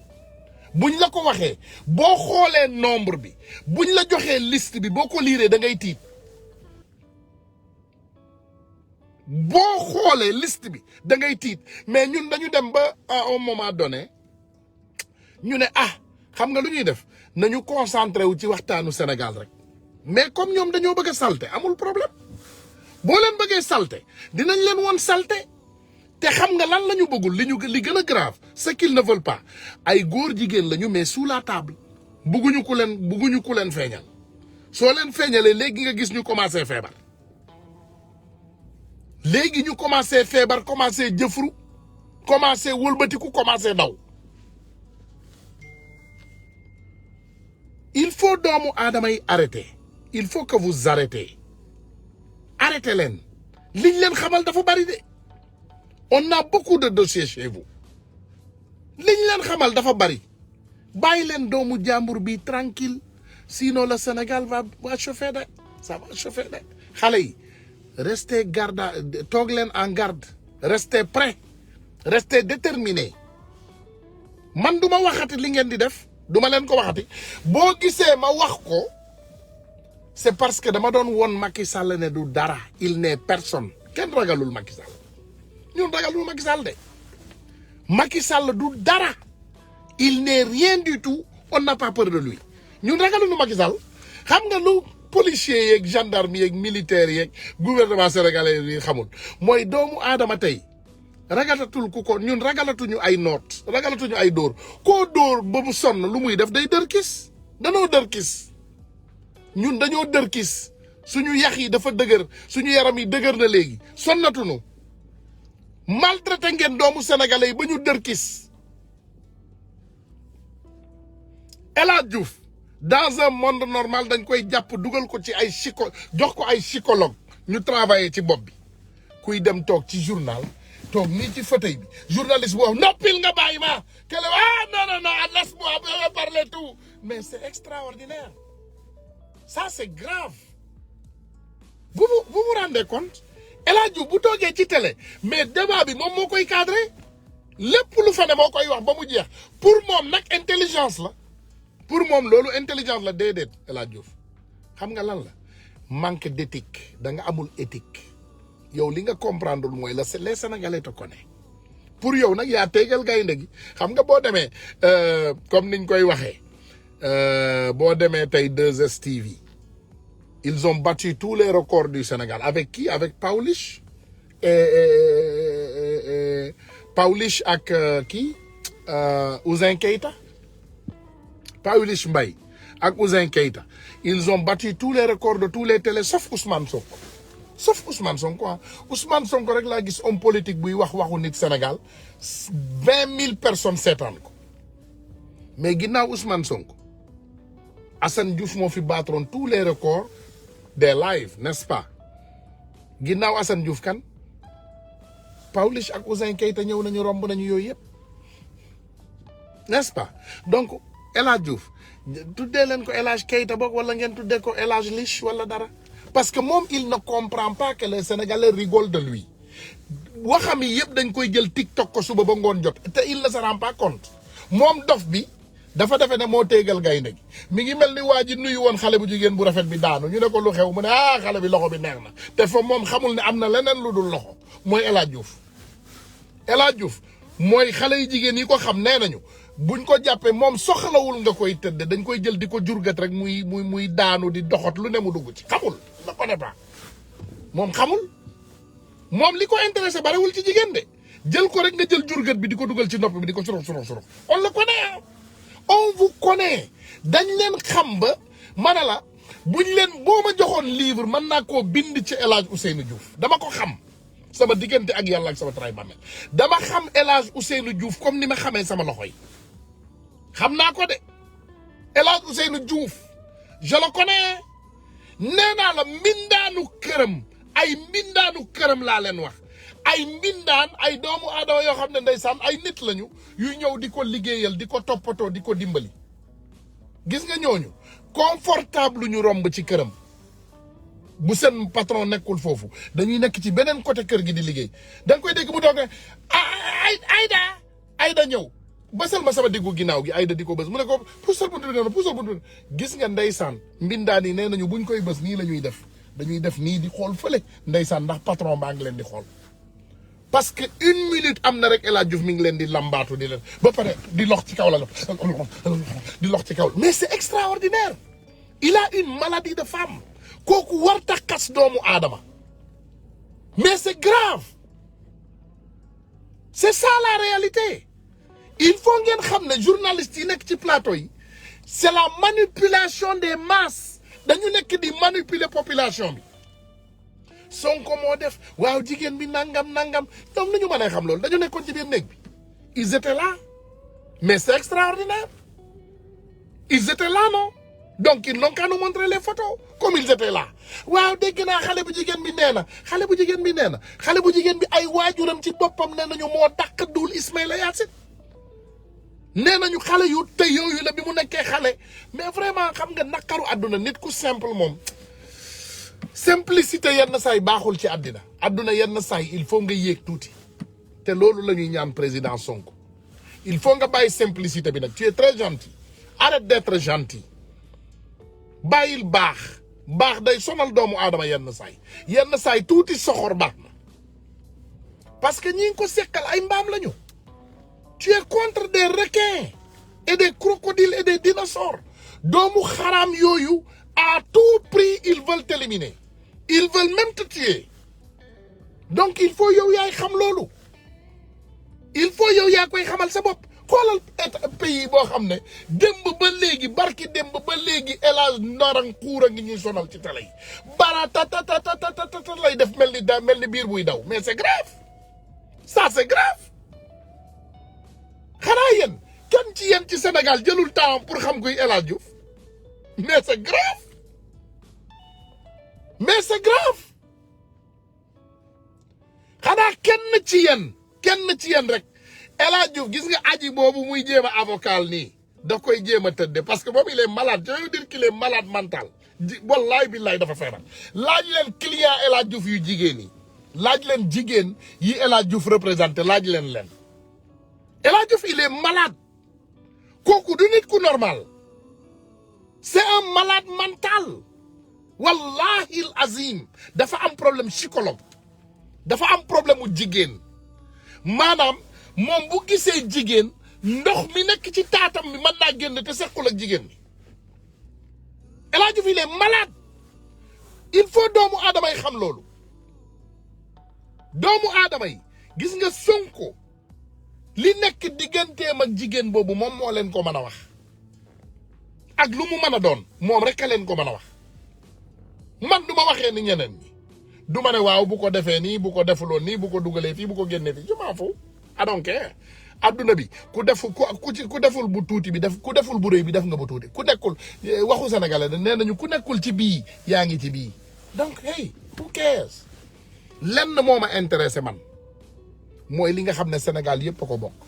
buñ la ko waxee boo xoolee nombre bi buñ la joxee liste bi boo ko liiree da ngay tiit boo xoolee liste bi da ngay tiit mais ñun dañu dem ba à un moment donné ñu ne xam nga lu ñuy def nañu concentré wu ci waxtaanu Sénégal rek mais comme ñoom dañoo bëgg a salté amul problème boo leen bëggee salté dinañ leen woon salté te xam nga lan la ñu bëggul li gën a grave ce qu'ils ne veulent pas ay góor jigéen lañu mais sous la table bëgguñu ku leen feeñal soo leen feeñalee léegi nga gis ñu commencé feebar commencé jëfru commencé wëlbatiku commencé daw il faut doomu aadama yi arrêter il faut que vous arrêtez leen liñ leen xamal dafa bari de on a beaucoup de dossiers chez vous liñ leen xamal dafa bari bàyyi leen doomu jàmbur bi tranquille sinon le Sénégal va chauffer de ça va chauffer de xale yi restez toog leen en garde restez prêts restez déterminés man du ma waxati li ngeen di def du ma leen ko waxati boo gisee ma wax ko c'est parce que dama doon woon Macky Sall ne du dara il n'est personne kenn ragalul Macky Sall ñun ragalul Macky Sall de Macky Sall du dara il n'est rien du tout on n'a pas peur de lui ñun ragalul Macky Sall xam nga lu policiers yeeg gendarme yeeg militaires yeeg gouvernement sénégalais yi xamul mooy doomu aadama tey ragalatul ku ko ñun ragalatuñu ay noot ragalatuñu ay dóor koo dóor ba mu sonn lu muy def day dër kis danoo dër kis ñun dañoo dër kis suñu yax yi dafa dëgër suñu yaram yi dëgër na léegi sonnatuñu maltraité ngeen doomu sénégalais yi ba ñu dër kis El Hadj Diouf dans un monde normal dañ koy jàpp dugal ko ci ay jox ko ay psychologue ñu travailler ci bopp bi kuy dem toog ci journal toog nii ci fauteuil bi journaliste bu wax noppil nga bàyyi ma kele non laisse-moi parler tout mais c'est extraordinaire ça c'est grave vous vous rendez compte El Hadj Diouf bu toogee ci télé mais débat bi moom moo koy cadré lépp lu fa ne moo koy wax ba mu jeex pour moom nag intelligence la pour moom loolu intelligence la déedéet El Hadj Diouf xam nga lan la manque d'éthique da nga amul éthique yow li nga comprendre mooy les Sénégalais te connaissent pour yow nag yaa tegal gaynde gi xam nga boo demee comme niñ koy waxee boo demee tey 2STV ils ont battu tous les records du Sénégal avec qui avec Pawlish Pawlish ak kii Ouzin Keita Pawlish Mbaye ak Ouzin Keita ils ont battu tous les records de tous les télés sauf Ousmane Sonko Ousmane Sonko rek laa gis homme politique buy waxu nit Sénégal 20 000 personnes seetaan ko mais ginnaaw Ousmane Sonko Assane Diouf moo fi battroon tous les records des lives n'est-ce pas ginnaaw Assane Diouf kan Pawlish ak Ouzin Keita ñëw nañu romb nañu yooyu yëpp n'est-ce pas donc El Hadj Diouf tuddee leen ko El Hadj Keita boog wala ngeen tuddee ko El Hadj Lich wala dara parce que moom il ne comprend pas que les Sénégalais rigolent de lui waxam yi yëpp dañ koy jël TikTok ko suba ba ngoon jot te il ne se rend pas compte moom dof bi dafa defe ne moo téegal gaynde gi mi ngi mel ni waa ji nuyu woon xale bu jigéen bu rafet bi daanu ñu ne ko lu xew mu ne xale bi loxo bi neex na te fa moom xamul ne am na leneen lu dul loxo mooy El Hadj Diouf El Hadj Diouf mooy xale yu jigéen yi ko xam nee nañu buñ ko jàppee moom soxlawul nga koy tëdd dañ koy jël di ko jurgat rek muy daanu di doxat lu ne mu dugg ci xamul ne connaît pas moom xamul moom li ko intéressé barewul ci jigéen de jël ko rek nga jël jurgat bi di ko dugal ci nopp bi di ko surux on le connaît on vous connaît dañ leen xam ba mana la buñ leen boo ma joxoon livre mën naa koo bind ci El Hadj Ousseynou Diouf dama ko xam sama diggante ak yàlla ak sama tray bàmmeel dama xam El Hadj Ousseynou Diouf comme ni ma xamee sama loxo yi xam naa ko de El Hadj Ousseynou Diouf je le connais nee naa la mbindaanu këram laa leen wax ay mbindaan ay doomu aadama yoo xam ne ndeysaan ay nit lañu yuy ñëw di ko liggéeyal di ko toppatoo di ko dimbali gis nga ñooñu confortable ñu romb ci këram bu seen patron nekkul foofu dañuy nekk ci beneen côté kër gi di liggéey da nga koy dégg mu toog ne Ayda ñëw bësal ma sama diggu ginnaaw gi Ayda di ko bës mu ne ko puusal buntu bi noonu puusal buntu bi gis nga ndeysaan mbindaan yi nee nañu buñ koy bës nii la ñuy def dañuy def nii di xool fële ndeysaan ndax patron baa ngi leen di xool parce que une minute am na rek El Hadj Diouf mi ngi leen di lambaatu di leen ba pare di lox ci kaw la di lox ci kaw mais c'est extraordinaire il a une maladie de femme kooku war ta xas doomu aadama mais c'est grave c'est ça la réalité il faut ngeen xam ne journalistes yi nekk ci plateau yi c'est la manipulation des masses dañu nekk di manipuler population bi Sonko moo def waaw jigéen bi nangam ñoom la ñu mën a xam loolu dañu nekkoon ci biir néeg bi ils étaient là mais c'est extraordinaire ils étaient là non donc ils n'ont qu'à nous montrer les photos comme ils étaient là waaw dégg naa xale bu jigéen bi nee na xale bu jigéen bi ay waajuram ci boppam nee nañu moo dàq duul Ismaïla Yacine nee nañu xale yu tey yooyu la bi mu nekkee xale mais vraiment xam nga naqaru àdduna nit ku simple moom simplicité yenn saay baaxul ci àddina àdduna yenn saay il faut nga yéeg tuuti te loolu la ñuy ñaan président Sonko il faut nga bàyyi simplicité bi nag tu es très gentil arrête d'être gentil bàyyil baax day sonal doomu aadama yenn saay tuuti soxor baax na parce que ñi ngi ko sekkal ay mbaam lañu. Tu es contre des requins et des crocodiles et des dinosaures. Doomu xaram yoyu, à tout prix, ils veulent t'éliminer. Ils veulent même te tuer. Donc il faut yow yaay xam lolu. Il faut yow yaa koy xamal sa bopp. Xoolal pays boo xam ne démb ba léegi barki démb ba léegi elage narang xuura ngi ñuy sonal ci télé yi. Bara ta lay def mel ni biir buy daw. Mais c'est grave. Ça c'est grave. xanaa yéen kenn ci yéen ci Sénégal jëlul temps pour xam kuy El Hadj Diouf mais c'est grave xanaa kenn ci yéen rek El Hadj Diouf gis nga aji boobu muy jéem a avocat nii da koy jéem a tëdde parce que boobu il est malade je veux dire qu'il est malade mental wallaay billaay dafa feebar laaj leen client El Hadj Diouf yu jigéen yi laaj leen jigéen yi El Hadj Diouf représenté laaj leen El Hadj Diouf il est malade kooku du nit ku normal c'est un malade mental wallahi al azim dafa am problème psychologue dafa am problème mu jigéen maanaam moom bu gisee jigéen ndox mi nekk ci taatam mi mën naa génn te sequl ak jigéen mi El Hadj Diouf il est malade il faut doomu aadama yi xam loolu doomu aadama yi gis nga Sonko li nekk digganteem ak jigéen boobu moom moo leen ko mën a wax ak lu mu mën a doon moom rek a leen ko mën a wax man du ma waxee ni ñeneen ñi du ma ne waaw bu ko defee nii bu ko defuloon nii bu ko dugalee fii bu ko génnee fii je m'en fous I don't care adduna bi ku deful bu tuuti bi ku deful bu rëy bi def nga bu tuuti ku nekkul waxu sénégalais nee nañu ku nekkul ci bii yaa ngi ci bii donc hey who cares lenn moo ma intéressé man mooy li nga xam ne Sénégal yëpp a ko bokk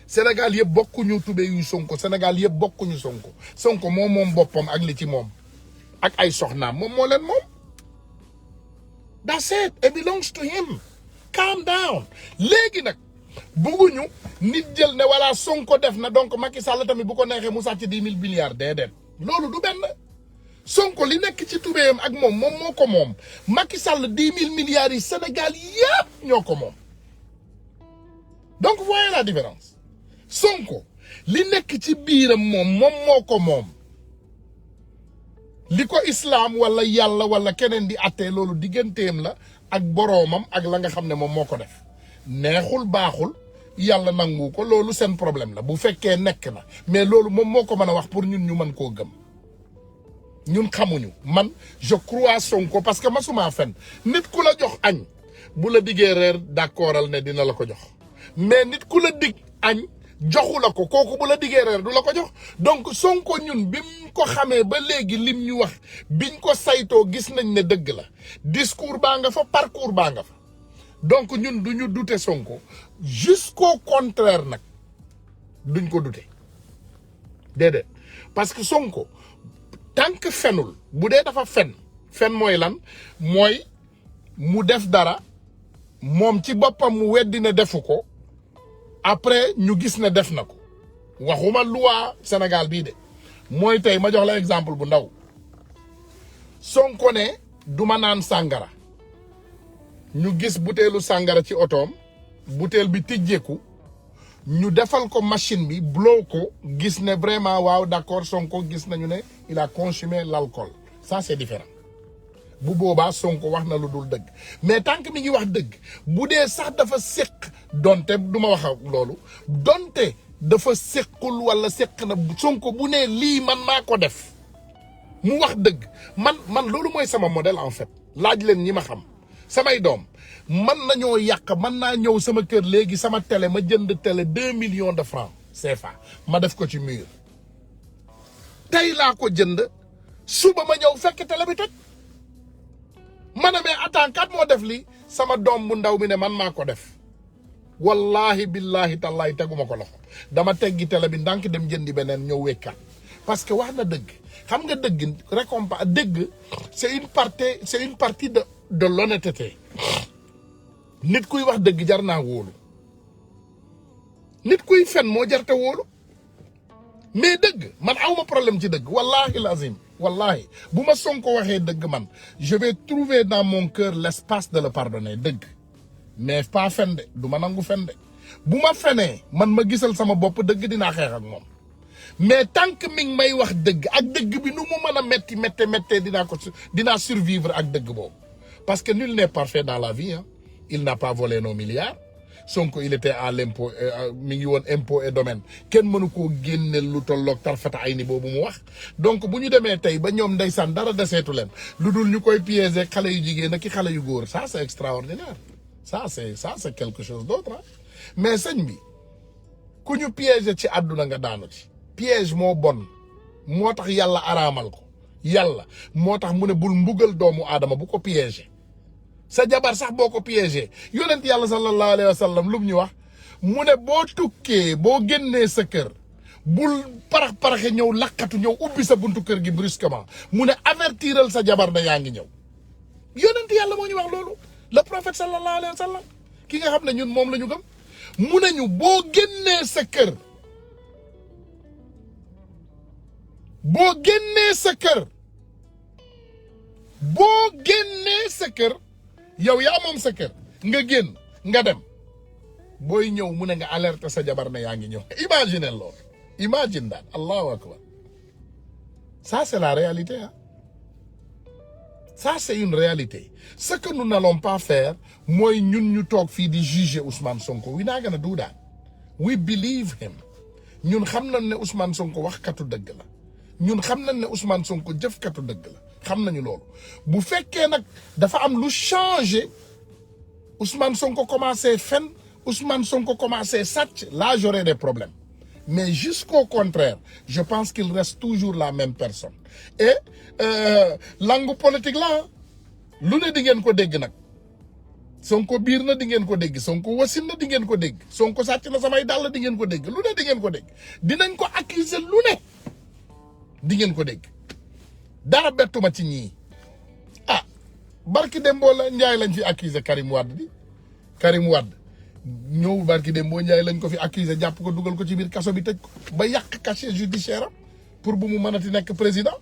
Sénégal yëpp bokkuñu tubé yu Sonko Sénégal yëpp bokkuñu Sonko moom boppam ak li ci moom ak ay soxnaam moom moo leen moom that's it it belongs to him calm down léegi nag bëgguñu nit jël ne wala Sonko def na donc Macky Sall tamit bu ko neexee mu sàcc 10 000 milliards déedéet loolu du benn Sonko li nekk ci tubéyam ak moom moo ko moom Macky Sall 10 000 milliards yi Sénégal yëpp ñoo ko moom donc voyez la différence Sonko li nekk ci biiram moom moo ko moom li ko islam wala yàlla wala keneen di attee loolu digganteem la ak boroomam ak la nga xam ne moom moo ko def neexul baaxul yàlla nangu ko loolu seen problème la bu fekkee nekk na mais loolu moom moo ko mën a wax pour ñun ñu mën koo gëm ñun xamuñu man je crois Sonko parce que masuma fen nit ku la jox añ bu la diggee reer d'accordal ne dina la ko jox mais nit ku la dig añ joxu la ko kooku bu la diggee reer du la ko jox donc Sonko ñun bi mu ko xamee ba léegi lim ñu wax biñ ko saytoo gis nañ ne dëgg la discours baa nga fa parcours baa nga fa donc ñun du ñu douter Sonko jusqu'au contraire nag duñ ko douter déedéet parce que Sonko tant que fenul bu dee dafa fen mooy lan mooy mu def dara moom ci boppam mu weddi ne defu ko après ñu gis ne def na ko waxuma loi Sénégal bii de mooy tey ma jox la exemple bu ndaw Sonko ne du ma naan sàngara ñu gis butéelu sàngara ci otoom butéel bi tijjeeku ñu defal ko machine bi blow ko gis ne vraiment waaw d'accord Sonko gis nañu ne il a consumé l'alcool ça c'est différent bu boobaa Sonko wax na lu dul dëgg mais tant que mi ngi wax dëgg bu dee sax dafa séq donte du ma wax loolu donte dafa séqul wala séq na Sonko bu nee lii man maa ko def mu wax dëgg man loolu mooy sama modèle en fait laaj leen ñi ma xam samay doom man nañoo yàq man naa ñëw sama kër léegi sama télé ma jënd télé 2 millions de francs CFA ma def ko ci mur tey laa ko jënd suba ma ñëw fekk télé bi toj ma ne mais attends kat moo def lii sama doom bu ndaw mi ne man maa ko def wallahi billahi tallahi teguma ko loxo dama teggi télé bi ndànk dem jëndi beneen ñëw wekkaat parce que wax na dëgg xam nga dëgg récompense dëgg c'est une partie de l'honnêteté nit kuy wax dëgg jar naa wóolu nit kuy fen moo jarte wóolu mais dëgg man awma problème ci dëgg wallahi lazim wallahi bu ma Sonko waxee dëgg man je vais trouver dans mon cœur l'espace de le pardonner dëgg mais pas fen de du ma nangu fen de bu ma fenee man ma gisal sama bopp dëgg dinaa xeex ak moom mais tant que mi ngi may wax dëgg ak dëgg bi nu mu mën a méttee dinaa survivre ak dëgg boobu parce que nul n'est parfait dans la vie hein. Il n'a pas volé nos milliards Sonko il était à l'impôt mi ngi woon impôt et domaine kenn mënu koo génneel lu tolloog tarfata ay ni boobu mu wax donc bu ñu demee tey ba ñoom ndeysaan dara deseetu leen lu dul ñu koy piéger xale yu jigéen ak ki xale yu góor ça c'est extraordinaire ça c'est quelque chose d'autre hein. Mais sëñ bi ku ñu piéger ci àdduna nga daanu ci piège moo bon moo tax yàlla araamal ko yàlla moo tax mu ne bul mbugal doomu aadama bu ko piéger sa jabar sax boo ko piégé yonent yàlla sallallahu alayhi wa sallam lu mu ñu wax mu ne boo tukkee boo génnee sa kër bul paraxe ñëw lakkatu ñëw ubbi sa buntu kër gi brusquement mu ne avertiral sa jabar na yaa ngi ñëw yonent yàlla moo ñu wax loolu le prophète sallallahu alayhi wa sallam ki nga xam ne ñun moom la ñu gëm mu ne ñu boo génnee sa kër boo génnee sa kër boo génnee sa kër yow yaa moom sa kër nga génn nga dem booy ñëw mu ne nga alerte sa jabar ne yaa ngi ñëw imagine loolu imagine that allahu akbar ça c'est la réalité hein ça c'est une réalité ce que nous n'allons pas faire mooy ñun ñu toog fii di juger Ousmane Sonko we not gonna do that we believe him ñun xam nañ ne Ousmane Sonko waxkatu dëgg la ñun xam nañ ne Ousmane Sonko jëfkatu dëgg la xam nañu loolu bu fekkee nag dafa am lu changé Ousmane Sonko commencé fen Ousmane Sonko commencé sàcc là j'aurai des problèmes mais jusqu'au contraire je pense qu'il reste toujours la même personne et langue politique la lu ne di ngeen ko dégg nag Sonko biir na di ngeen ko dégg Sonko wasin na di ngeen ko dégg Sonko sàcc na samay dàll di ngeen ko dégg lu ne di ngeen ko dégg dinañ ko accuser lu ne di ngeen ko dégg dara bettuma ci ñii ah barki Dembo la Njaay lañ fi accusé Karim Wade bi Karim Wade ñëw barki Dembo Njaay lañ ko fi accusé jàpp ko dugal ko ci biir kaso bi tëj ko ba yàq casier judiciaire am pour bu mu mënati nekk président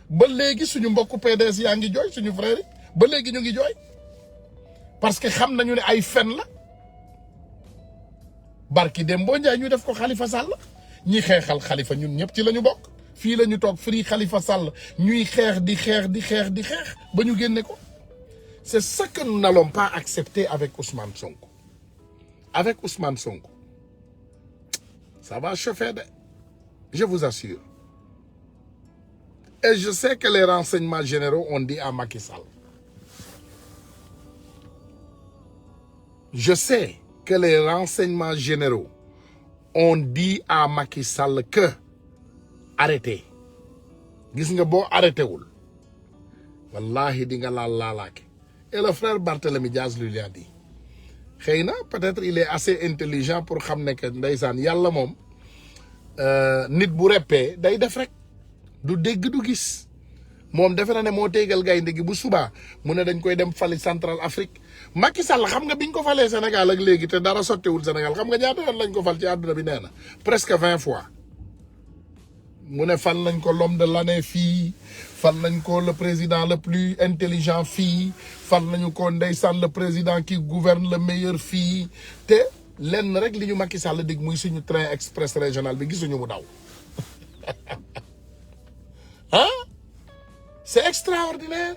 ba léegi suñu mbokku PDS yaa ngi jooy suñu frère yi ba léegi ñu ngi jooy parce que xam nañu ne ay fen la barki Dembo Njaay ñu def ko Khalifa Sall ñi xeexal Khalifa ñun ñëpp ci la ñu bokk fii la ñu toog Free Khalifa Sall ñuy xeex di xeex ba ñu génne ko c'est ce que nous n'allons pas accepter avec Ousmane Sonko avec Ousmane Sonko ça va chauffer de je vous assure et je sais que les renseignements généraux ont dit à Macky Sall je sais que les renseignements généraux ont dit à Macky Sall que arrêtez gis nga boo arrêté wul wallahi di nga laalaake et le frère Barthélemy Diaz lui a dit xëy na peut-être il est assez intelligent pour xam ne que ndeysaan yàlla moom nit bu reppee day def rek du dégg du gis moom defe na ne moo téegal gaynde gi bu subaa mu ne dañ koy dem fali Central Afrique Macky Sall xam nga biñ ko falee Sénégal ak léegi te dara sottewul Sénégal xam nga ñaata yoon lañ ko fal ci àdduna bi nee na presque 20 fois mu ne fal nañ ko l'homme de l'année fii fal nañ ko le président le plus intelligent fii fal nañu ko ndeysaan le président qui gouverne le meilleur fii te lenn rek li ñu Macky Sall dig muy suñu train express régional bi gisuñu mu daw ah c'est extraordinaire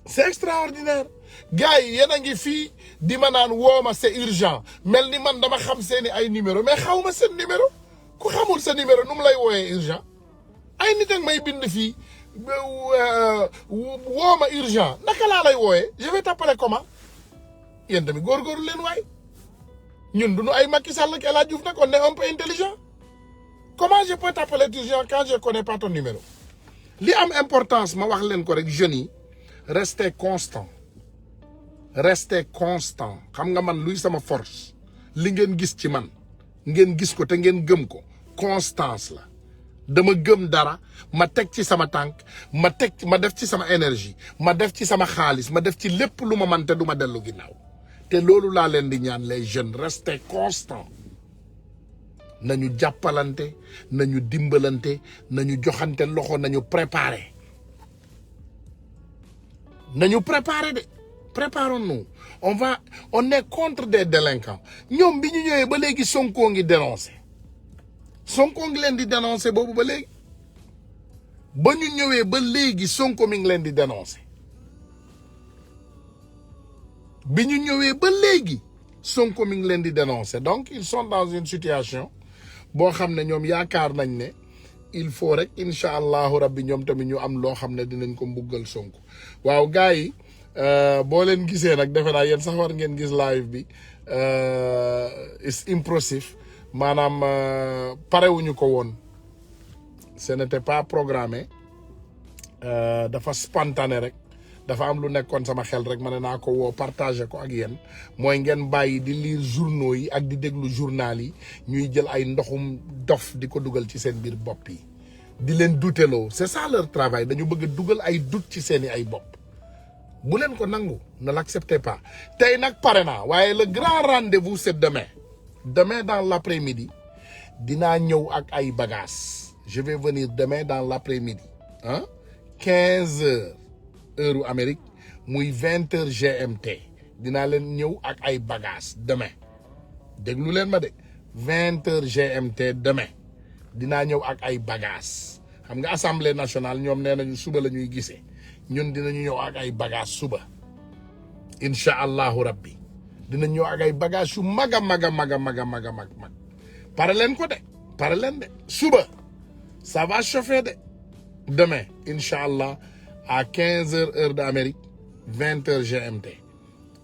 c'est extraordinaire gars yi yéen a ngi fii di ma naan wooma c'est urgent mel ni man dama xam seeni ay numéro mais xaw ma seen numéro ku xamul sa numéro nu mu lay wooyee urgent ay nit ak may bind fii wooma urgent naka laa lay wooyee je vais t'appeler comment yéen tamit góorgóorlu leen waay ñun duñu ay Macky Sall ak El Hadj Diouf nag on est un peu intelligent comment je peux t'appeler urgent quand je connais pas ton numéro li am importance ma wax leen ko rek jeunes yi restez constant restez constant xam nga man luy sama force li ngeen gis ci man ngeen gis ko te ngeen gëm ko constance la dama gëm dara ma teg ci sama tànk ma def ci sama énergie ma def ci sama xaalis ma def ci lépp lu ma man te du ma dellu ginnaaw te loolu laa leen di ñaan les jeunes restez constant nañu jàppalante nañu dimbalante nañu joxante loxo nañu préparer de préparons-nous on est contre des délinquants ñoom bi ñu ñëwee ba léegi Sonko ngi dénoncé Sonko ngi leen di dénoncé boobu ba léegi ba ñu ñëwee ba léegi Sonko mi ngi leen di dénoncé bi ñu ñëwee ba léegi Sonko mi ngi leen di dénoncé donc ils sont dans une situation boo xam ne ñoom yaakaar nañ ne il faut rek incha allahu rabbi ñoom tamit ñu am loo xam ne dinañ ko mbuggal Sonko waaw gars yi boo leen gisee nag defe naa yéen sax war ngeen gis live bi is impressive maanaam parewuñu ko woon ce n'était pas programmé dafa spontané rek dafa am lu nekkoon sama xel rek ma ne naa ko woo partagé ko ak yéen mooy ngeen bàyyi di lire journaux yi ak di déglu journal yi ñuy jël ay ndoxum dof di ko dugal ci seen biir bopp yi di leen douteloo c'est ça leur travail dañu bëgg a dugal ay doute ci seeni ay bopp bu leen ko nangu ne l'acceptez pas tey nag pare naa waaye le grand rendez-vous c'est demain dans l'après-midi dinaa ñëw ak ay bagages je vais venir demain dans l'après-midi 15 heures heure Amérique muy 20 heures GMT dinaa leen ñëw ak ay bagages demain déglu leen ma de 20 heures GMT demain dinaa ñëw ak ay bagages xam nga assemblée nationale ñoom nee nañu suba la ñuy gisee ñun dinañu ñëw ak ay bagages suba incha allahu rabbi dinañ ñëw ak ay bagages yu mag a mag pare leen ko de pare leen de suba ça va chauffer de demain incha allah à 15 heures heure d'Amérique 20 heures GMT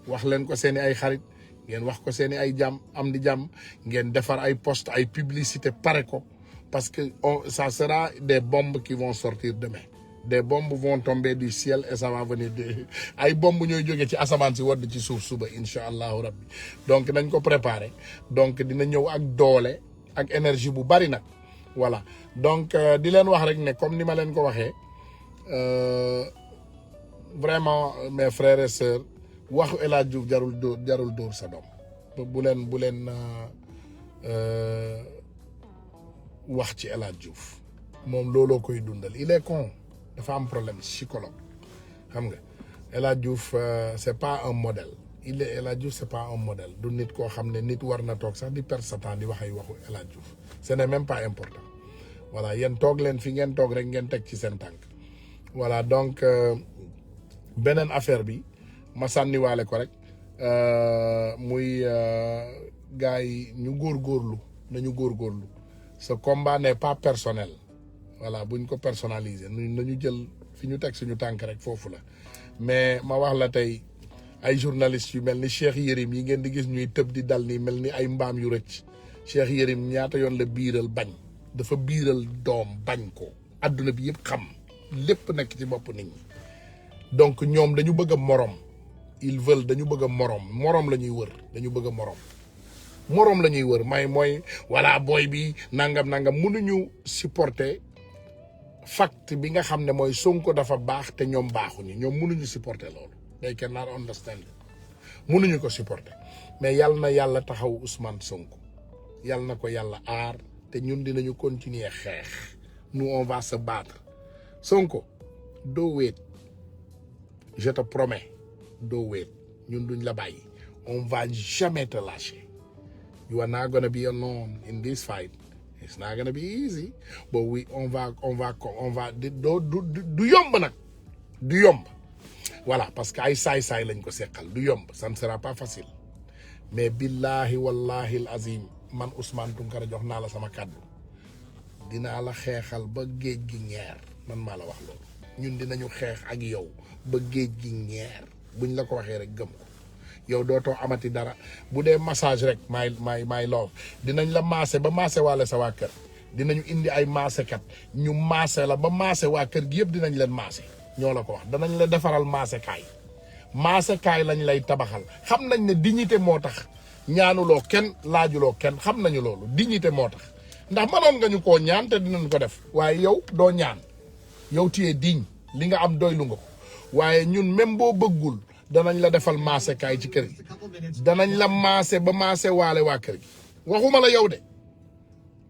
wax leen ko seeni ay xarit ngeen wax ko seeni ay jàmm am di jàmm ngeen defar ay post ay publicité pare ko parce que ça sera des bombes qui vont sortir demain des bombes vont tomber du ciel et ça va venir de ay bombes ñooy jóge ci asamaan si wadd ci suuf suba incha allahu rabbi donc nañ ko préparer donc dina ñëw ak doole ak énergie bu bari nag voilà donc di leen wax rek ne comme ni ma leen ko waxee vraiment mes frères et sœurs waxu El Hadj Diouf jarul dóor sa doom bu leen wax ci El Hadj Diouf moom looloo koy dundal il est con dafa am problème psychologue xam nga El Hadj Diouf c'est pas un modèle El Hadj Diouf c'est pas un modèle du nit koo xam ne nit war na toog sax di perdre sa temps di wax ay waxu El Hadj Diouf ce n'est même pas important voilà yéen toog leen fi ngeen toog rek ngeen teg ci seen tànk voilà donc beneen affaire bi ma sànniwaale ko rek muy gars yi ñu nañu góorgóorlu ce combat n'est pas personnel voilà buñ ko personnaliser nañu jël fi ñu teg suñu tànk rek foofu la mais ma wax la tey ay journalistes yu mel ni Cheikh Yérim yi ngeen di gis ñuy tëb di dal nii mel ni ay mbaam yu rëcc Cheikh Yérim ñaata yoon la biiral bañ dafa biiral doom bañ ko adduna bi yëpp xam lépp nekk ci bopp nit ñi donc ñoom dañu bëgg a morom dañu bëgg a morom la ñuy wër dañu bëgg a morom la ñuy wër mooy voilà booy bi nangam mënuñu supporter fact bi nga xam ne mooy Sonko dafa baax te ñoom baaxuñu ñoom mënuñu supporter loolu they cannot understand mënuñu ko supporter mais yàlla na yàlla taxaw Ousmane Sonko yàlla na ko yàlla aar te ñun dinañu continuer xeex nous on va se battre Sonko doo wéet je te promets doo wéet ñun duñ la bàyyi on va jamais te lâcher you are not gonna be alone in this fight it's not gonna be easy but on va du yomb nag du yomb voilà parce que ay saay-saay lañ ko seqal du yomb ça ne sera pas facile mais billahi wallahi al azim man Ousmane Tounkara jox naa la sama kàddu dinaa la xeexal ba géej gi ñeer man maa la wax loolu ñun dinañu xeex ak yow ba géej gi ñeer buñ la ko waxee rek gëm ko yow dootoo amati dara bu dee massage rek may love dinañ la maase ba maase waale sa waa kër dinañu indi ay maasekat ñu maase la ba maase waa kër gi yëpp dinañ leen maase ñoo la ko wax danañ la defaral maase kaay maasekaay lañ lay tabaxal xam nañ ne dignité moo tax ñaanuloo kenn laajuloo kenn xam nañu loolu dignité moo tax ndax mënoon nga ñu koo ñaan te dinañ ko def waaye yow doo ñaan yow tiyee digne li nga am doylu nga ko waaye ñun même boo bëggul danañ la defal maasekaay ci kër gi danañ la maase ba maase waale waa kër gi waxuma la yow de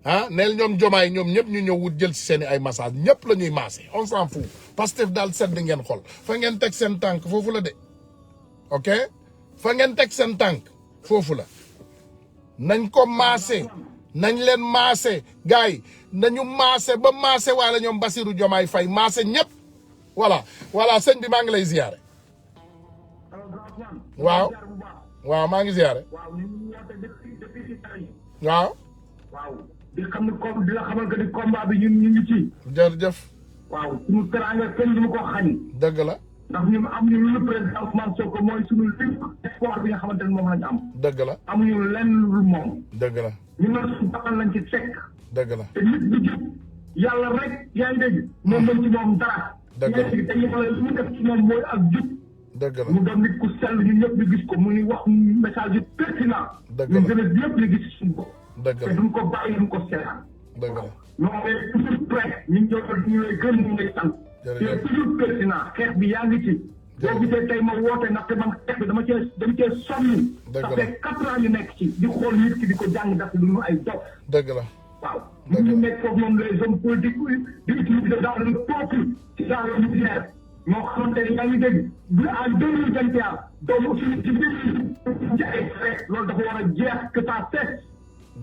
ah neel ñoom jomaay ñoom ñëpp ñu ñëw wut jël ci seen i ay massage ñëpp la ñuy maase on s'en fout Pastef daal sedd ngeen xol fa ngeen teg seen tànk foofu la de ok fa ngeen teg seen tànk foofu la nañ ko maase nañ leen maase gars yi nañu maase ba maase waale ñoom Bassirou Diomaye Faye maase ñëpp voilà sëñ bi maa ngi lay ziyaare waaw maa ngi ziyaare waaw di xam ne comme di la xamal que ni combat bi ñun ñu ngi ci. jërëjëf. waaw suñu teraanga kenn du ko xañ. dëgg la. ndax ñun amuñu lu président Ousmane Sonko mooy suñu lépp espoir bi nga xamante ne moom lañ am. dëgg la. amuñu lenn lu moom. dëgg la. ñun nag suñu bakkan lañ ci fekk. dëgg la. te nit bi jub yàlla rek yaa ngi dégg. moom lañ ci moom dara. dëgg la te yàlla lu ñu def ci moom mooy ak jub. dëgg la mu doon nit ku sell ñu ñëpp ñu gis ko mu ngi wax message yu pertinent. dëgg la ñu gën a yëpp ñu gis suñu bopp. dëgg la te duñ ko bàyyi duñ ko seetaan. dëgg la. non mais toujours prêt ñu ngi ñu lay gën ñu lay sant. jërëjëf te toujours pertinent xeex bi yaa ngi ci. boo gisee tey ma woote ndaxte man xeex bi dama cee sonn. dëgg la ça fait 4 ans ñu nekk ci di xool nit ki di ko jàng daf lu ñu ay dof. dëgg la. waaw dëgg la ñu nekk foofu moom les hommes politiques di utiliser dans le peuple ci dans le militaire ñoo xamante ne yaa ngi dégg bu en 2021 doomu suñu ci biir ci ay frais loolu dafa war a jeex que ça cesse.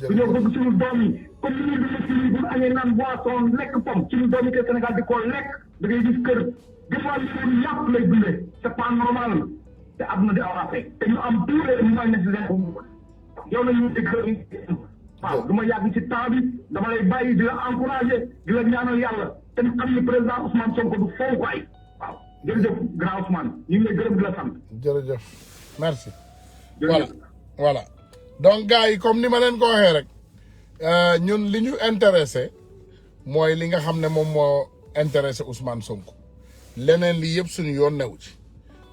dañoo bëgg suñu doom yi comme ni ñuy dund ci bu añee naan boisson lekk pom suñu doom yi te Sénégal di ko lekk da ngay gis kër gëfal ñu yàpp lay dundee c'est pas normal te àdduna di avancé te ñu am tous les moyens nécessaires yow la ñuy dégg waaw du ma yàgg ci temps bi dama lay bàyyi di la encouragé di la ñaanal yàlla te ñu xam ni président Ousmane Sonko du foofu waay waaw jërëjëf grand Ousmane ñu ngi lay gërëm di la sant. jërëjëf merci. jërëjëf voilà donc gars yi comme ni ma leen ko waxee rek ñun li ñu intéressé mooy li nga xam ne moom moo intéressé Ousmane Sonko leneen li yëpp suñu yoon newu ci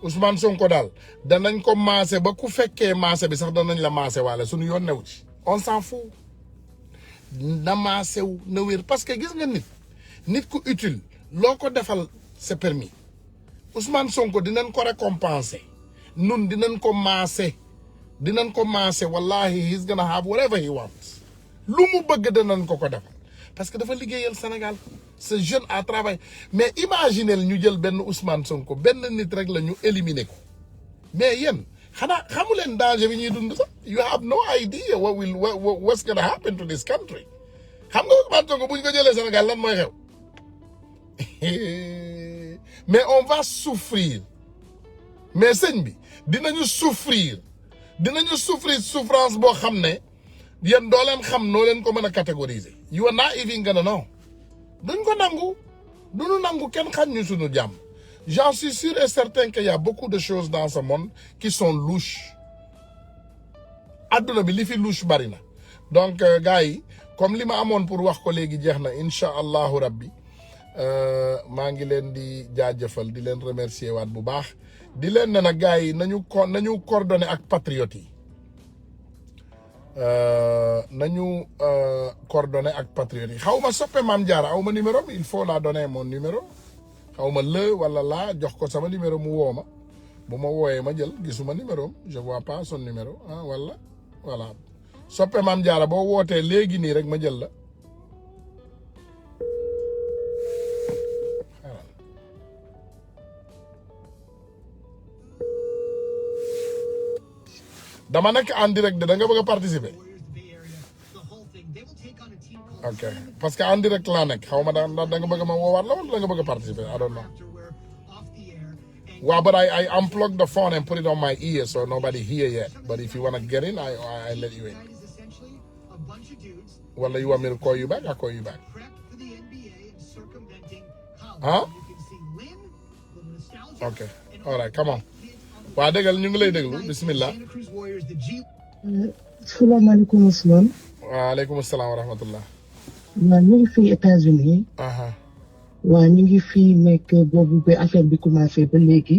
Ousmane Sonko daal danañ ko maase ba ku fekkee maase bi sax danañ la maase waale suñu yoon newu ci on s'en fout na maase wu na wér parce que gis nga nit ku utile loo ko defal c'est permis Ousmane Sonko dinañ ko récompenser nun dinañ ko maase wallahi he's gonna have whatever he wants lu mu bëgg danañ ko defal parce que dafa liggéeyal Sénégal ce jeune à travail mais imaginez ñu jël benn Ousmane Sonko benn nit rek la ñu éliminer ko mais yéen xanaa xamu leen danger bi ñuy dund sax you have no idea what's gonna happen to this country xam nga Ousmane Sonko bu ñu ko jëlee Sénégal lan mooy xew mais on va souffrir mais sëñ bi dinañu souffrir souffrance boo xam ne yéen doo leen xam noo leen ko mën a catégoriser you are not even gonna know duñ ko nangu duñu nangu kenn xañ ñu suñu jàmm j'en suis sûr et certain qu'il y a beaucoup de choses dans ce monde qui sont louches adduna bi li fi louche bari na donc gars yi comme li ma amoon pour wax ko léegi jeex na incha allahu rabbi maa ngi leen di jaajëfal di leen remercier waat bu baax di leen ne nag gars yi nañu coordonné ak patriotes yi nañu coordonné ak patriotes yi xaw ma soppe Mame Diarra aw ma numéro il faut la donner mon numéro xaw ma wala laa jox ko sama numéro mu woo ma bu ma wooyee ma jël gisuma numéro je vois pas son numéro ah wala voilà soppe Mame Diarra boo wootee léegi nii rek ma jël la dama nekk en direct da nga bëgg a participer ok parce que en direct laa nekk xaw ma da nga bëgg ma woowaat la wala da nga bëgg a participer I don't know waaw but I unplug the phone and put it on my ear so nobody hear yet but if you want to get in I let you in wala you want me to call you back I call you back huh ok all right come on waa déggal ñu ngi lay déglu bismillah salaamaaleykum Ousmane. waaleykum salaam wa rahmatullah. waaw ñu ngi fii États-Unis. waaw ñu ngi fii nekk boobu ba affaire bi commencé ba léegi.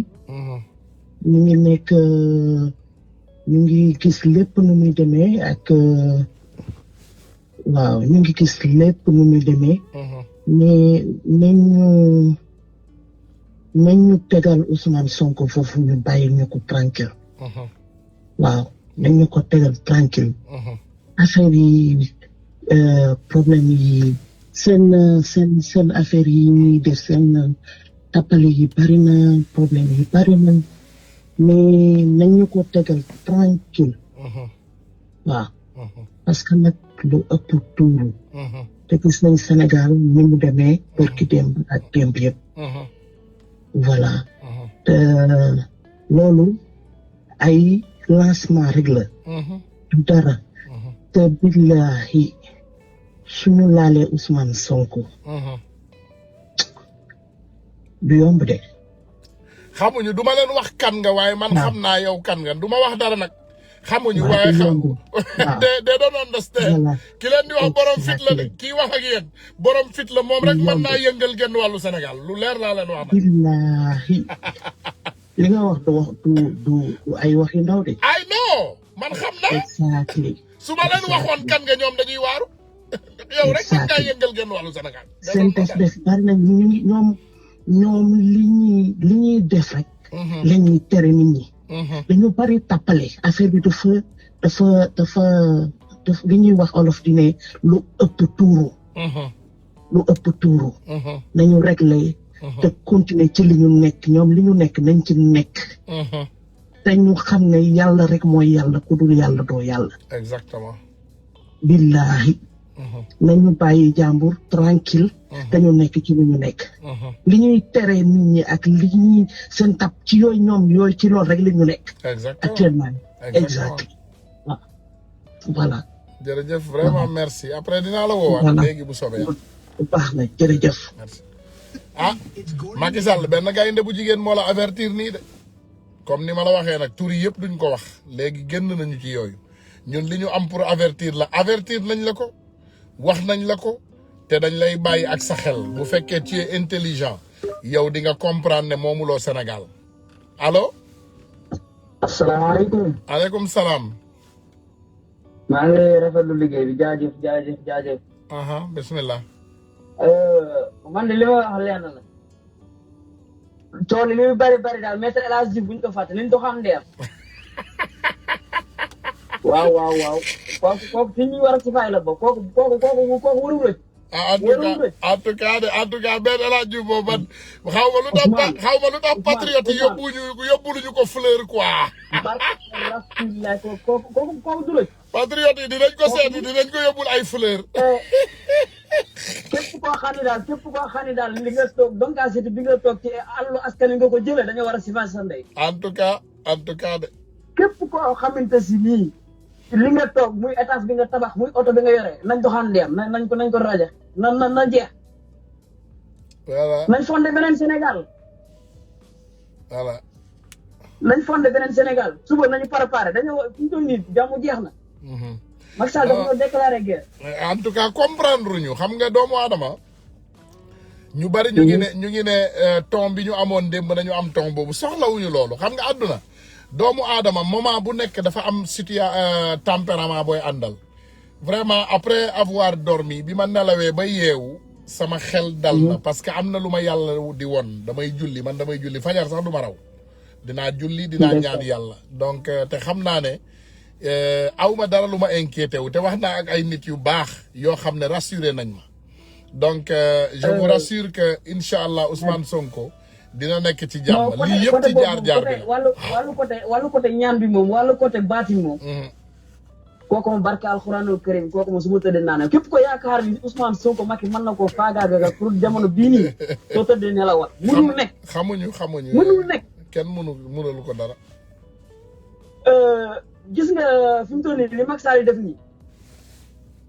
ñu ngi nekk ñu ngi gis lépp nu muy demee ak waaw ñu ngi gis lépp nu muy demee mais nañ ñu tegal Ousmane Sonko foofu ñu bàyyi ñu ko tranquille waaw nañ ñu ko tegal tranquille affaire yi problème yi seen affaire yi ñuy def seen tappale yi bari na problème yi bari na mais nañ ñu ko tegal tranquille waaw parce que nag lu ëpp tuuru te gis nañ Sénégal ni mu demee barki démb ak démb yëpp voilà te loolu ay lancement rek la du dara te billahi suñu laalee Ousmane Sonko du yomb de xamuñu duma leen wax kan nga waaye man xam naa yow kan nga duma wax dara nag xamuñu waaye they don't understand ki leen di wax borom fit la de kii wax ak yéen borom fit la moom rek mën naa yëngal genn wàllu Sénégal lu leer laa leen wax nag billahi li nga wax du ay waxi ndaw de I know man xam naa exactly su ma leen waxoon kan nga ñoom dañuy waaru yow rek mën naa yëngal genn wàllu Sénégal seen def bari na ñoom li ñuy def rek la ñuy tere nit ñi dañu bari tappale affaire bi dafa li ñuy wax olof di ne lu ëpp tuuru nañu régler te continuer ci li ñu nekk ñoom li ñu nekk nañ ci nekk te ñu xam ne yàlla rek mooy yàlla ku dul yàlla doo yàlla exactement billahi nañu bàyyi jàmbur tranquille dañu nekk ci li ñu nekk li ñuy tere nit ñi ak li ñuy seen tap ci yooyu ci loolu rek li ñu nekk actuellement exact waaw voilà jërëjëf vraiment merci après dinaa la woowaat léegi bu soobee baax na jërëjëf merci ah Macky Sall benn gaynde bu jigéen moo la avertir nii de comme ni ma la waxee nag tur yi yëpp duñ ko wax léegi génn nañu ci yooyu ñun li ñu am pour avertir nañ la ko wax nañ la ko te dañ lay bàyyi ak sa xel bu fekkee tu es intelligent yow di nga comprendre ne moomuloo Sénégal allo. asalaamaaleykum. aleykum salaam. maa ngi lay rafetlu liggéey bi jaajëf. bismillah. man de li ma wax lenn la. tool yi li muy bari daal maître El Hadji Diouf bu ñu ko fàtte nañ doxam ndeer. waaw. kooku fi ñuy war a si fay la ba kooku warul rëcc. en tout cas benn El Hadji Diouf boobu man xaw ma lu tax patriote yi yóbbuñu ko fleur quoi. alhamdulilah kooku du rëcc. patriote yi dinañ ko seeti dinañ ko yóbbul ay fleur. képp koo xam ne daal li nga toog donc bi nga toog ci àllu askan wi nga ko jëlee dañoo war a si sa ndey. en tout cas de. képp koo xamante si nii li nga toog muy étage bi nga tabax muy oto bi nga yore nañ doxaan ndeem nañ ko raja na jeex. voilà nañ fondé beneen Sénégal. voilà. nañ fondé beneen Sénégal suba nañu préparé dañoo fi ñu toll nii jàmm jeex na. Macky Sall dafa ko déclaré guerre. en tout cas comprendre ñu xam nga doomu aadama ñu bari ñu ngi ne ton bi ñu amoon démb nañu am ton boobu soxlawuñu loolu xam nga àdduna doomu aadama moment bu nekk dafa am tempérament booy àndal vraiment après avoir dormi bi ma nelawee ba yeewu sama xel dal na parce que am na lu ma yàlla di woon damay julli fajar sax du ma raw dinaa julli dinaa ñaan yàlla donc te xam naa ne awma dara lu ma inquiété wu te wax naa ak ay nit yu baax yoo xam ne rassuré nañ ma donc je vous rassure que incha allah Ousmane Sonko dina nekk ci jàmm lii yëpp ci jaar-jaar bi wàllu côté ñaan bi moom wàllu côté baati moom kooku moom barke alxuraanul karim kooku moom su ma tëddee naa ne képp ko yaakaar ni Ousmane Sonko Macky mën na koo faagaagal pour jamono bii nii soo tëddee ne la wat mënul nekk xamuñu mënul nekk kenn mënul ko dara gis nga fi mu toll nii li Macky Sall yi def nii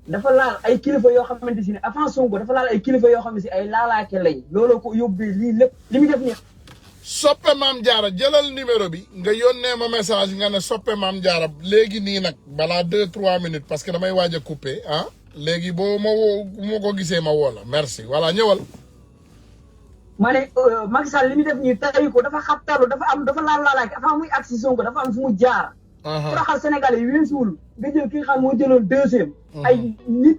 dafa laal ay kilifa yoo xamante si ne avant Sonko dafa laal ay kilifa yoo xam ne si ay laalaake lañ looloo ko yóbbee lii lépp li muy def nii. soppe Maam Jaara jëlal numéro bi nga yónnee ma message nga ne soppe Maam Jaara léegi nii nag balaa 2-3 minutes parce que damay waaj a coupé léegi boo ma ko gisee ma woo la merci voilà ñëwal. ma ne Macky Sall li muy def nii tey ko dafa xabtalu dafa laalaay avant muy agsi Sonko dafa am fu mu jaar. toroxal Sénégal yi weesuwul nga jël ki nga xam moo jëloon deuxième. ay nit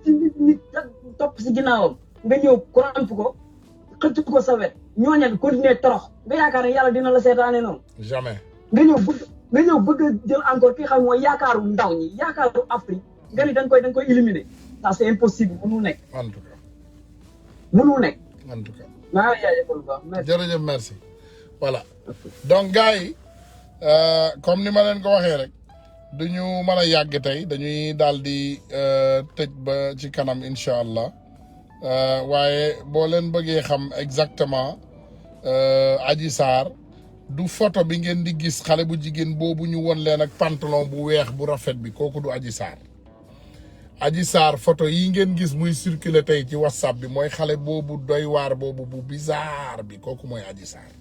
topp si ginnaawam nga ñëw koromp ko xëcc ko sa wet ñooñu continuer torox nga yaakaar ne yàlla dina la seetaane noonu. jamais. nga ñëw bëgg a jël encore ki nga xam mooy yaakaaru ndaw ñi yaakaaru Afrique nga ni da nga koy éliminer ça c'est impossible mënul nekk. en tout cas. mënul nekk. en tout cas. maa ngi jaajëfal bu baax merci. jërëjëf merci voilà donc gars yi comme ni ma leen ko waxee rek du ñu mën a yàgg tey dañuy daal di tëj ba ci kanam incha allah waaye boo leen bëggee xam exactement Adji Sarr du photo bi ngeen di gis xale bu jigéen boobu ñu won leen ak pantalon bu weex bu rafet bi kooku du Adji Sarr. Adji Sarr photo yi ngeen gis muy circuler tey ci WhatsApp bi mooy xale boobu doy waar boobu bu bizarre bi kooku mooy Adji Sarr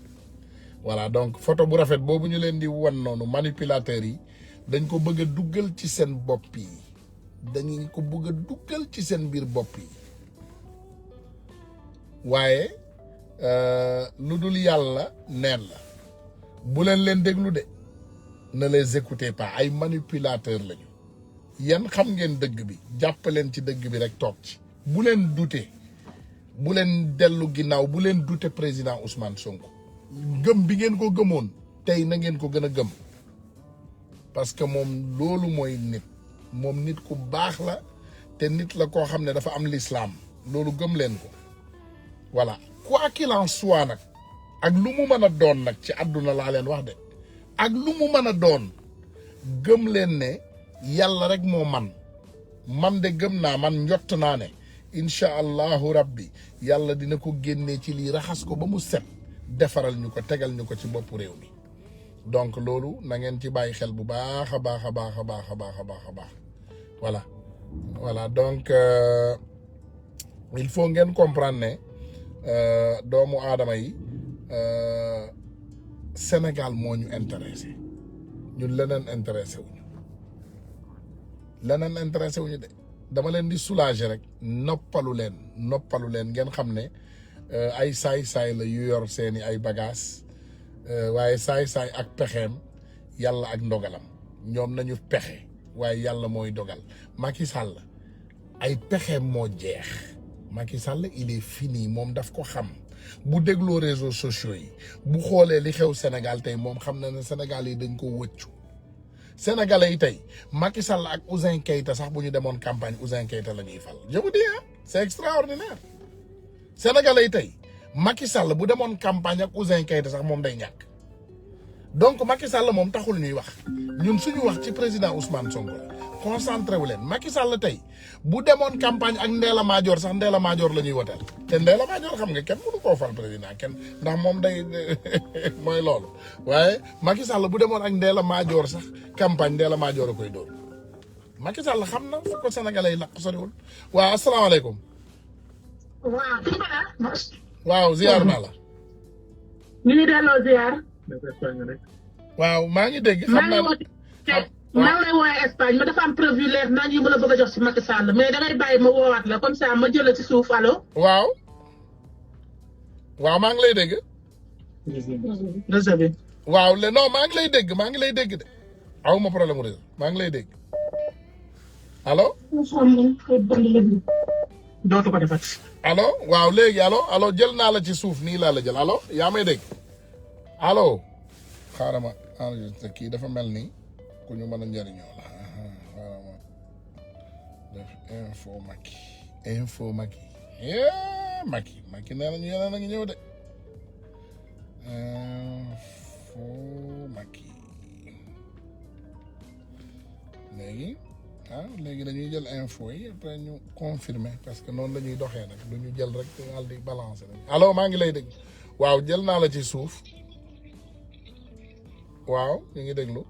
voilà donc photo bu rafet boobu ñu leen di wan noonu manipulateurs yi dañ ko bëgg a duggal ci seen bopp yi dañu ko bëgg a duggal ci seen biir bopp yi waaye lu dul yàlla neen la bu leen déglu de ne les écoutez pas ay manipulateurs lañu. yan xam ngeen dëgg bi jàppaleen ci dëgg bi rek toog ci bu leen dute bu leen dellu ginnaaw bu leen dute président Ousmane Sonko gëm bi ngeen ko gëmoon tey na ngeen ko gën a gëm parce que moom loolu mooy nit moom nit ku baax la te nit la koo xam ne dafa am l'islam loolu gëm leen ko voilà quoi qu'il en soit nag ak lu mu mën a doon nag ci àdduna laa leen wax de ak lu mu mën a doon gëm leen ne yàlla rek moo man de gëm naa man njott naa ne incha allahu rabbi yàlla dina ko génnee ci lii raxas ko ba mu set defaral ñu ko tegal ñu ko ci boppu réew mi donc loolu na ngeen ci bàyyi xel bu baax a baax a baax a baax a baax a baax a baax voilà donc il faut ngeen comprendre ne doomu aadama yi Sénégal moo ñu intéressé ñun leneen intéressé wuñu leneen intéressé wuñu de dama leen di soulager rek noppalu leen ngeen xam ne ay saay-saay la yu yor seeni ay bagages waaye saay-saay ak pexeem yàlla ak ndogalam ñoom nañu pexe waaye yàlla mooy dogal Macky Sall ay pexeem moo jeex Macky Sall il est fini moom daf ko xam bu dégloo réseaux sociaux yi bu xoolee li xew Sénégal tey moom xam na ne Sénégal yi dañ ko wëccu Sénégalais yi tey Macky Sall ak Ouzin Keïta sax bu ñu demoon campagne Ouzin Keïta la ñuy fal je vous dis c'est extraordinaire Sénégalais yi tey Macky Sall bu demoon campagne ak Ouzin Keïta sax moom day ñàkk donc Macky Sall moom taxul ñuy wax ñun suñu wax ci président Ousmane Sonko la concentré wu leen Macky Sall tey bu demoon campagne ak Ndella Madior sax Ndella Madior la ñuy woteel te Ndella Madior xam nga kenn mënu koo fal président kenn ndax moom day mooy loolu waaye Macky Sall bu demoon ak Ndella Madior sax campagne Ndella Madior a koy dóor Macky Sall xam na fu ko sénégalais yi laq soriwul waaw asalaamaaleykum. waaw ziar naa la. ñu ngi delloo ziar. waaw maa ngi dégg. xam naa maa ngi lay woowee Espagne ma dafa am preuve yu leer naa ñu mën a bëgg a jox si Macky Sall mais dangay bàyyi ma woowaat la comme ça ma jëlee ci suuf allo. waaw. waaw maa ngi lay dégg. réseau bi. waaw non maa ngi lay dégg de aw ma problème mu réseau maa ngi lay dégg allo. dootu ko defat. allo waaw léegi allo jël naa la ci suuf nii laa la jël allo yaa may dégg allo. xaaral ma enregistré kii dafa mel ni ku ñu mën a njëriñoo la xaaral ma def info Macky Macky nee nañu yeneen a ngi ñëw de info Macky léegi dañuy jël info yi après ñu confirmer parce que noonu la ñuy doxee nag du ñu jël rek daal di balancer rek allo maa ngi lay dégg waaw jël naa la ci suuf waaw ñu ngi déglu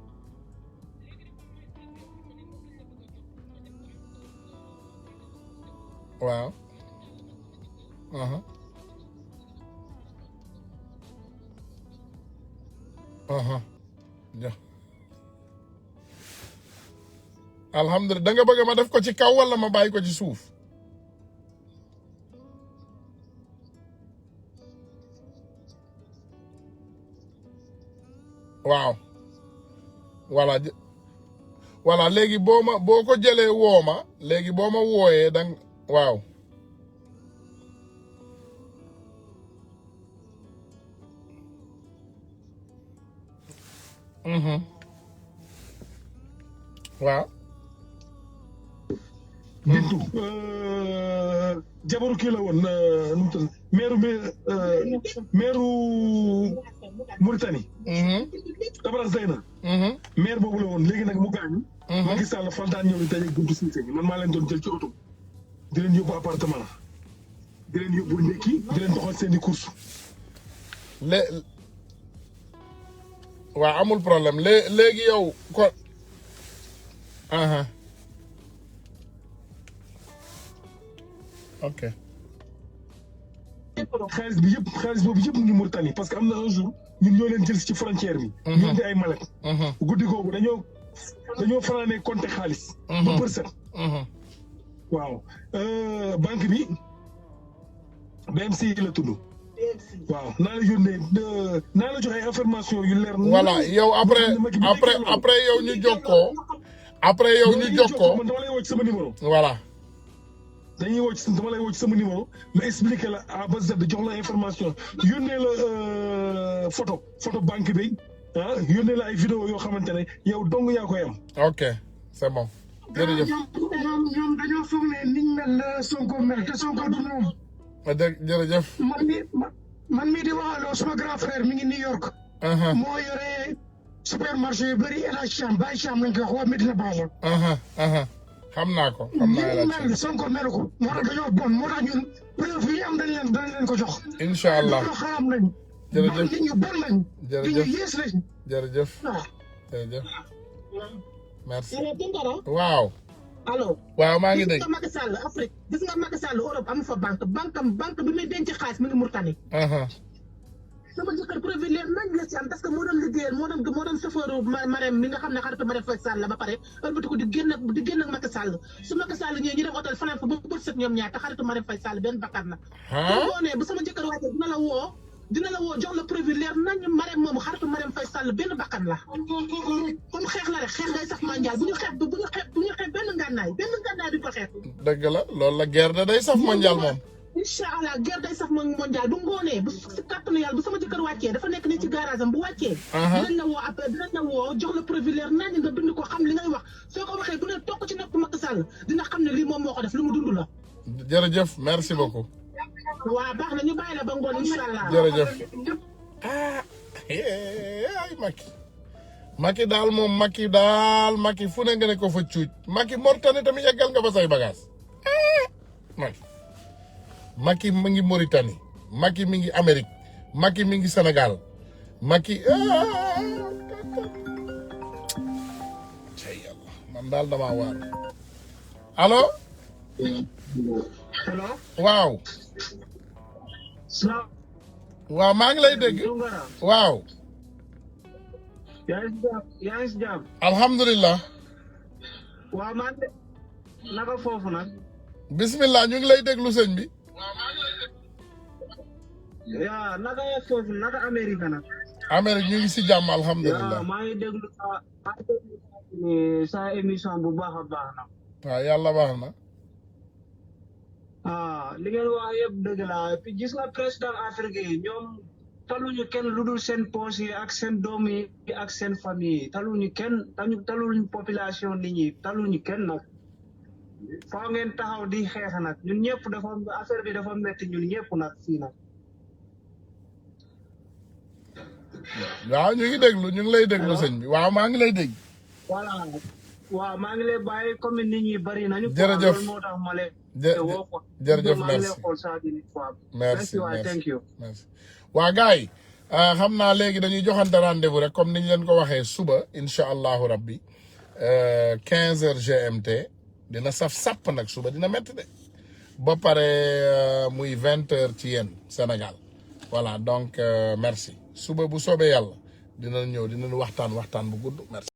waaw alhamdulilah da nga bëgg ma def ko ci kaw wala ma bàyyi ko ci suuf waaw voilà léegi boo ko jëlee woo ma léegi boo ma wooyee dang waaw waaw bintu jabaru kii la woon nu mu tudd meeru Mauritanie Tabara Zeyna maire boobu la woon léegi nag mu gaañu Macky Sall fal daan ñëw daje buntu Cissé man maa leen doon jël ci oto di leen yóbbu appartement di leen yóbbu ndekki di leen doxal seen i course waaw amul problème léegi yow ko ok xaalis boobu yëpp mu ngi Mauritanie parce que am na un jour ñun ñoo leen jël ci frontière bi ñun di ay mallette guddi googu dañoo fanaanee compter xaalis ba bër set waaw banque bi BMC la tudd waaw naa la yónnee naa la joxe ay information yu leer voilà yow après yow ñu jokkoo man dama lay woo ci sama numéro voilà dama lay woo ci sama numéro ma expliqué la A ba Z jox la information yónnee la photo banque bi yónnee la ay vidéo yoo xamante ne yow dong yaa koy am. ok c'est bon. jërëjëf ñoom dañoo foog ne niñ mel la Sonko mel te Sonko du ñoom. jërëjëf. man mii di waxaloo suma grand frère mi ngi New York. moo yore supermarché yu bëri El Hadj Cham Baye Cham lañ koy wax waa Medina Baye. xam naa ko xam naa la mel Sonko melu ko moo tax dañoo bon moo tax ñun preuve yi am dañ leen ko jox. incha allah loolu xaram nañ. jërëjëf nit ñu bon lañ. jërëjëf ñu yées lañ. jërëjëf. jërëjëf. merci. waaw. allo. waaw maa ngi dégg. gis nga Macky Sall Afrique gis nga Macky Sall Europe amu fa banque bi muy denc xaalis mi ngi Mauritanie. sama jëkkër preuve leer nañ la ci am parce que moo doon liggéeyal moo doon chauffeur Marème mi nga xam ne xaritu Marème Faye Sall la ba pare ëlbatiku di génn ak Macky Sall su Macky Sall ñëwee ñu dem hôtel fanaan fa ba bët set ñoom ñaar te xaritu Marème Faye Sall benn bakkan la bu sama jëkkër wàccee dina la woo jox la preuve leer nañ Marème moomu xaritu Marème Faye Sall benn bakkan la comme xeex la rek xeex ngay sax mondial bu ñu xeex benn ngànnaay duñ ko xeex dëgg la loolu la guerre da day saf mondial moom incha allah guerre day saf mondial bu ngoonee bu si kàttanu yàlla bu sama jëkkër wàccee dafa nekk ni ci garage am bu wàccee dinañ la woo après dinañ la woo jox la preuve leer nañ nga bind ko xam li ngay wax soo ko waxee bu ne tokk ci nopp Macky Sall dina xam ne lii moom moo ko def lu mu dund la jërëjëf merci beaucoup waaw baax na ñu bàyyi la ba ngoon incha allah jërëjëf ay Macky daal moom Macky fu ne nga ne ko fa cuuj Macky Mauritanie tamit yeggal nga fa say bagage Macky mi ngi Mauritanie Macky mi ngi Amérique Macky mi ngi Sénégal Macky cay yàlla man daal damaa waar allo waaw waaw maa ngi lay dégg waaw yaa ngi si jàmm alhamdulilah waaw man de naka foofu nag bismillah ñu ngi lay déglu sëñ bi yaa naka foofu naka Amérique nag Amérique ñu ngi si jàmm alhamdulilah maa ngi déglu sa émission bu baax a baax nag waaw yàlla baax na li ngeen wax yëpp dëgg la puis gis nga président Afrique yi ñoom taluñu kenn lu dul seen poche yi ak seen doom yi ak seen famille yi taluñu kenn taluñu population nit ñi taluñu kenn nag foo ngeen taxaw di xeex nag ñun ñëpp dafa affaire bi dafa metti ñun ñëpp nag fii nag waaw ñu ngi déglu ñu ngi lay déglu sëñ bi waaw maa ngi lay dégg voilà waaw maa ngi lay bàyyi comme nit ñi bari nañu jërëjëf loolu moo tax ma lay woo ko jërëjëf maa ngi lay xool saa di merci thank you merci waa gars yi xam naa léegi dañuy joxante rendez-vous rek comme niñ leen ko waxee suba incha allahu rabbi 15 heures GMT dina saf sàpp nag suba dina métti de ba pare muy 20 heures ci yéen Sénégal voilà donc merci suba bu soobee yàlla dinañ ñëw dinañ waxtaan bu gudd merci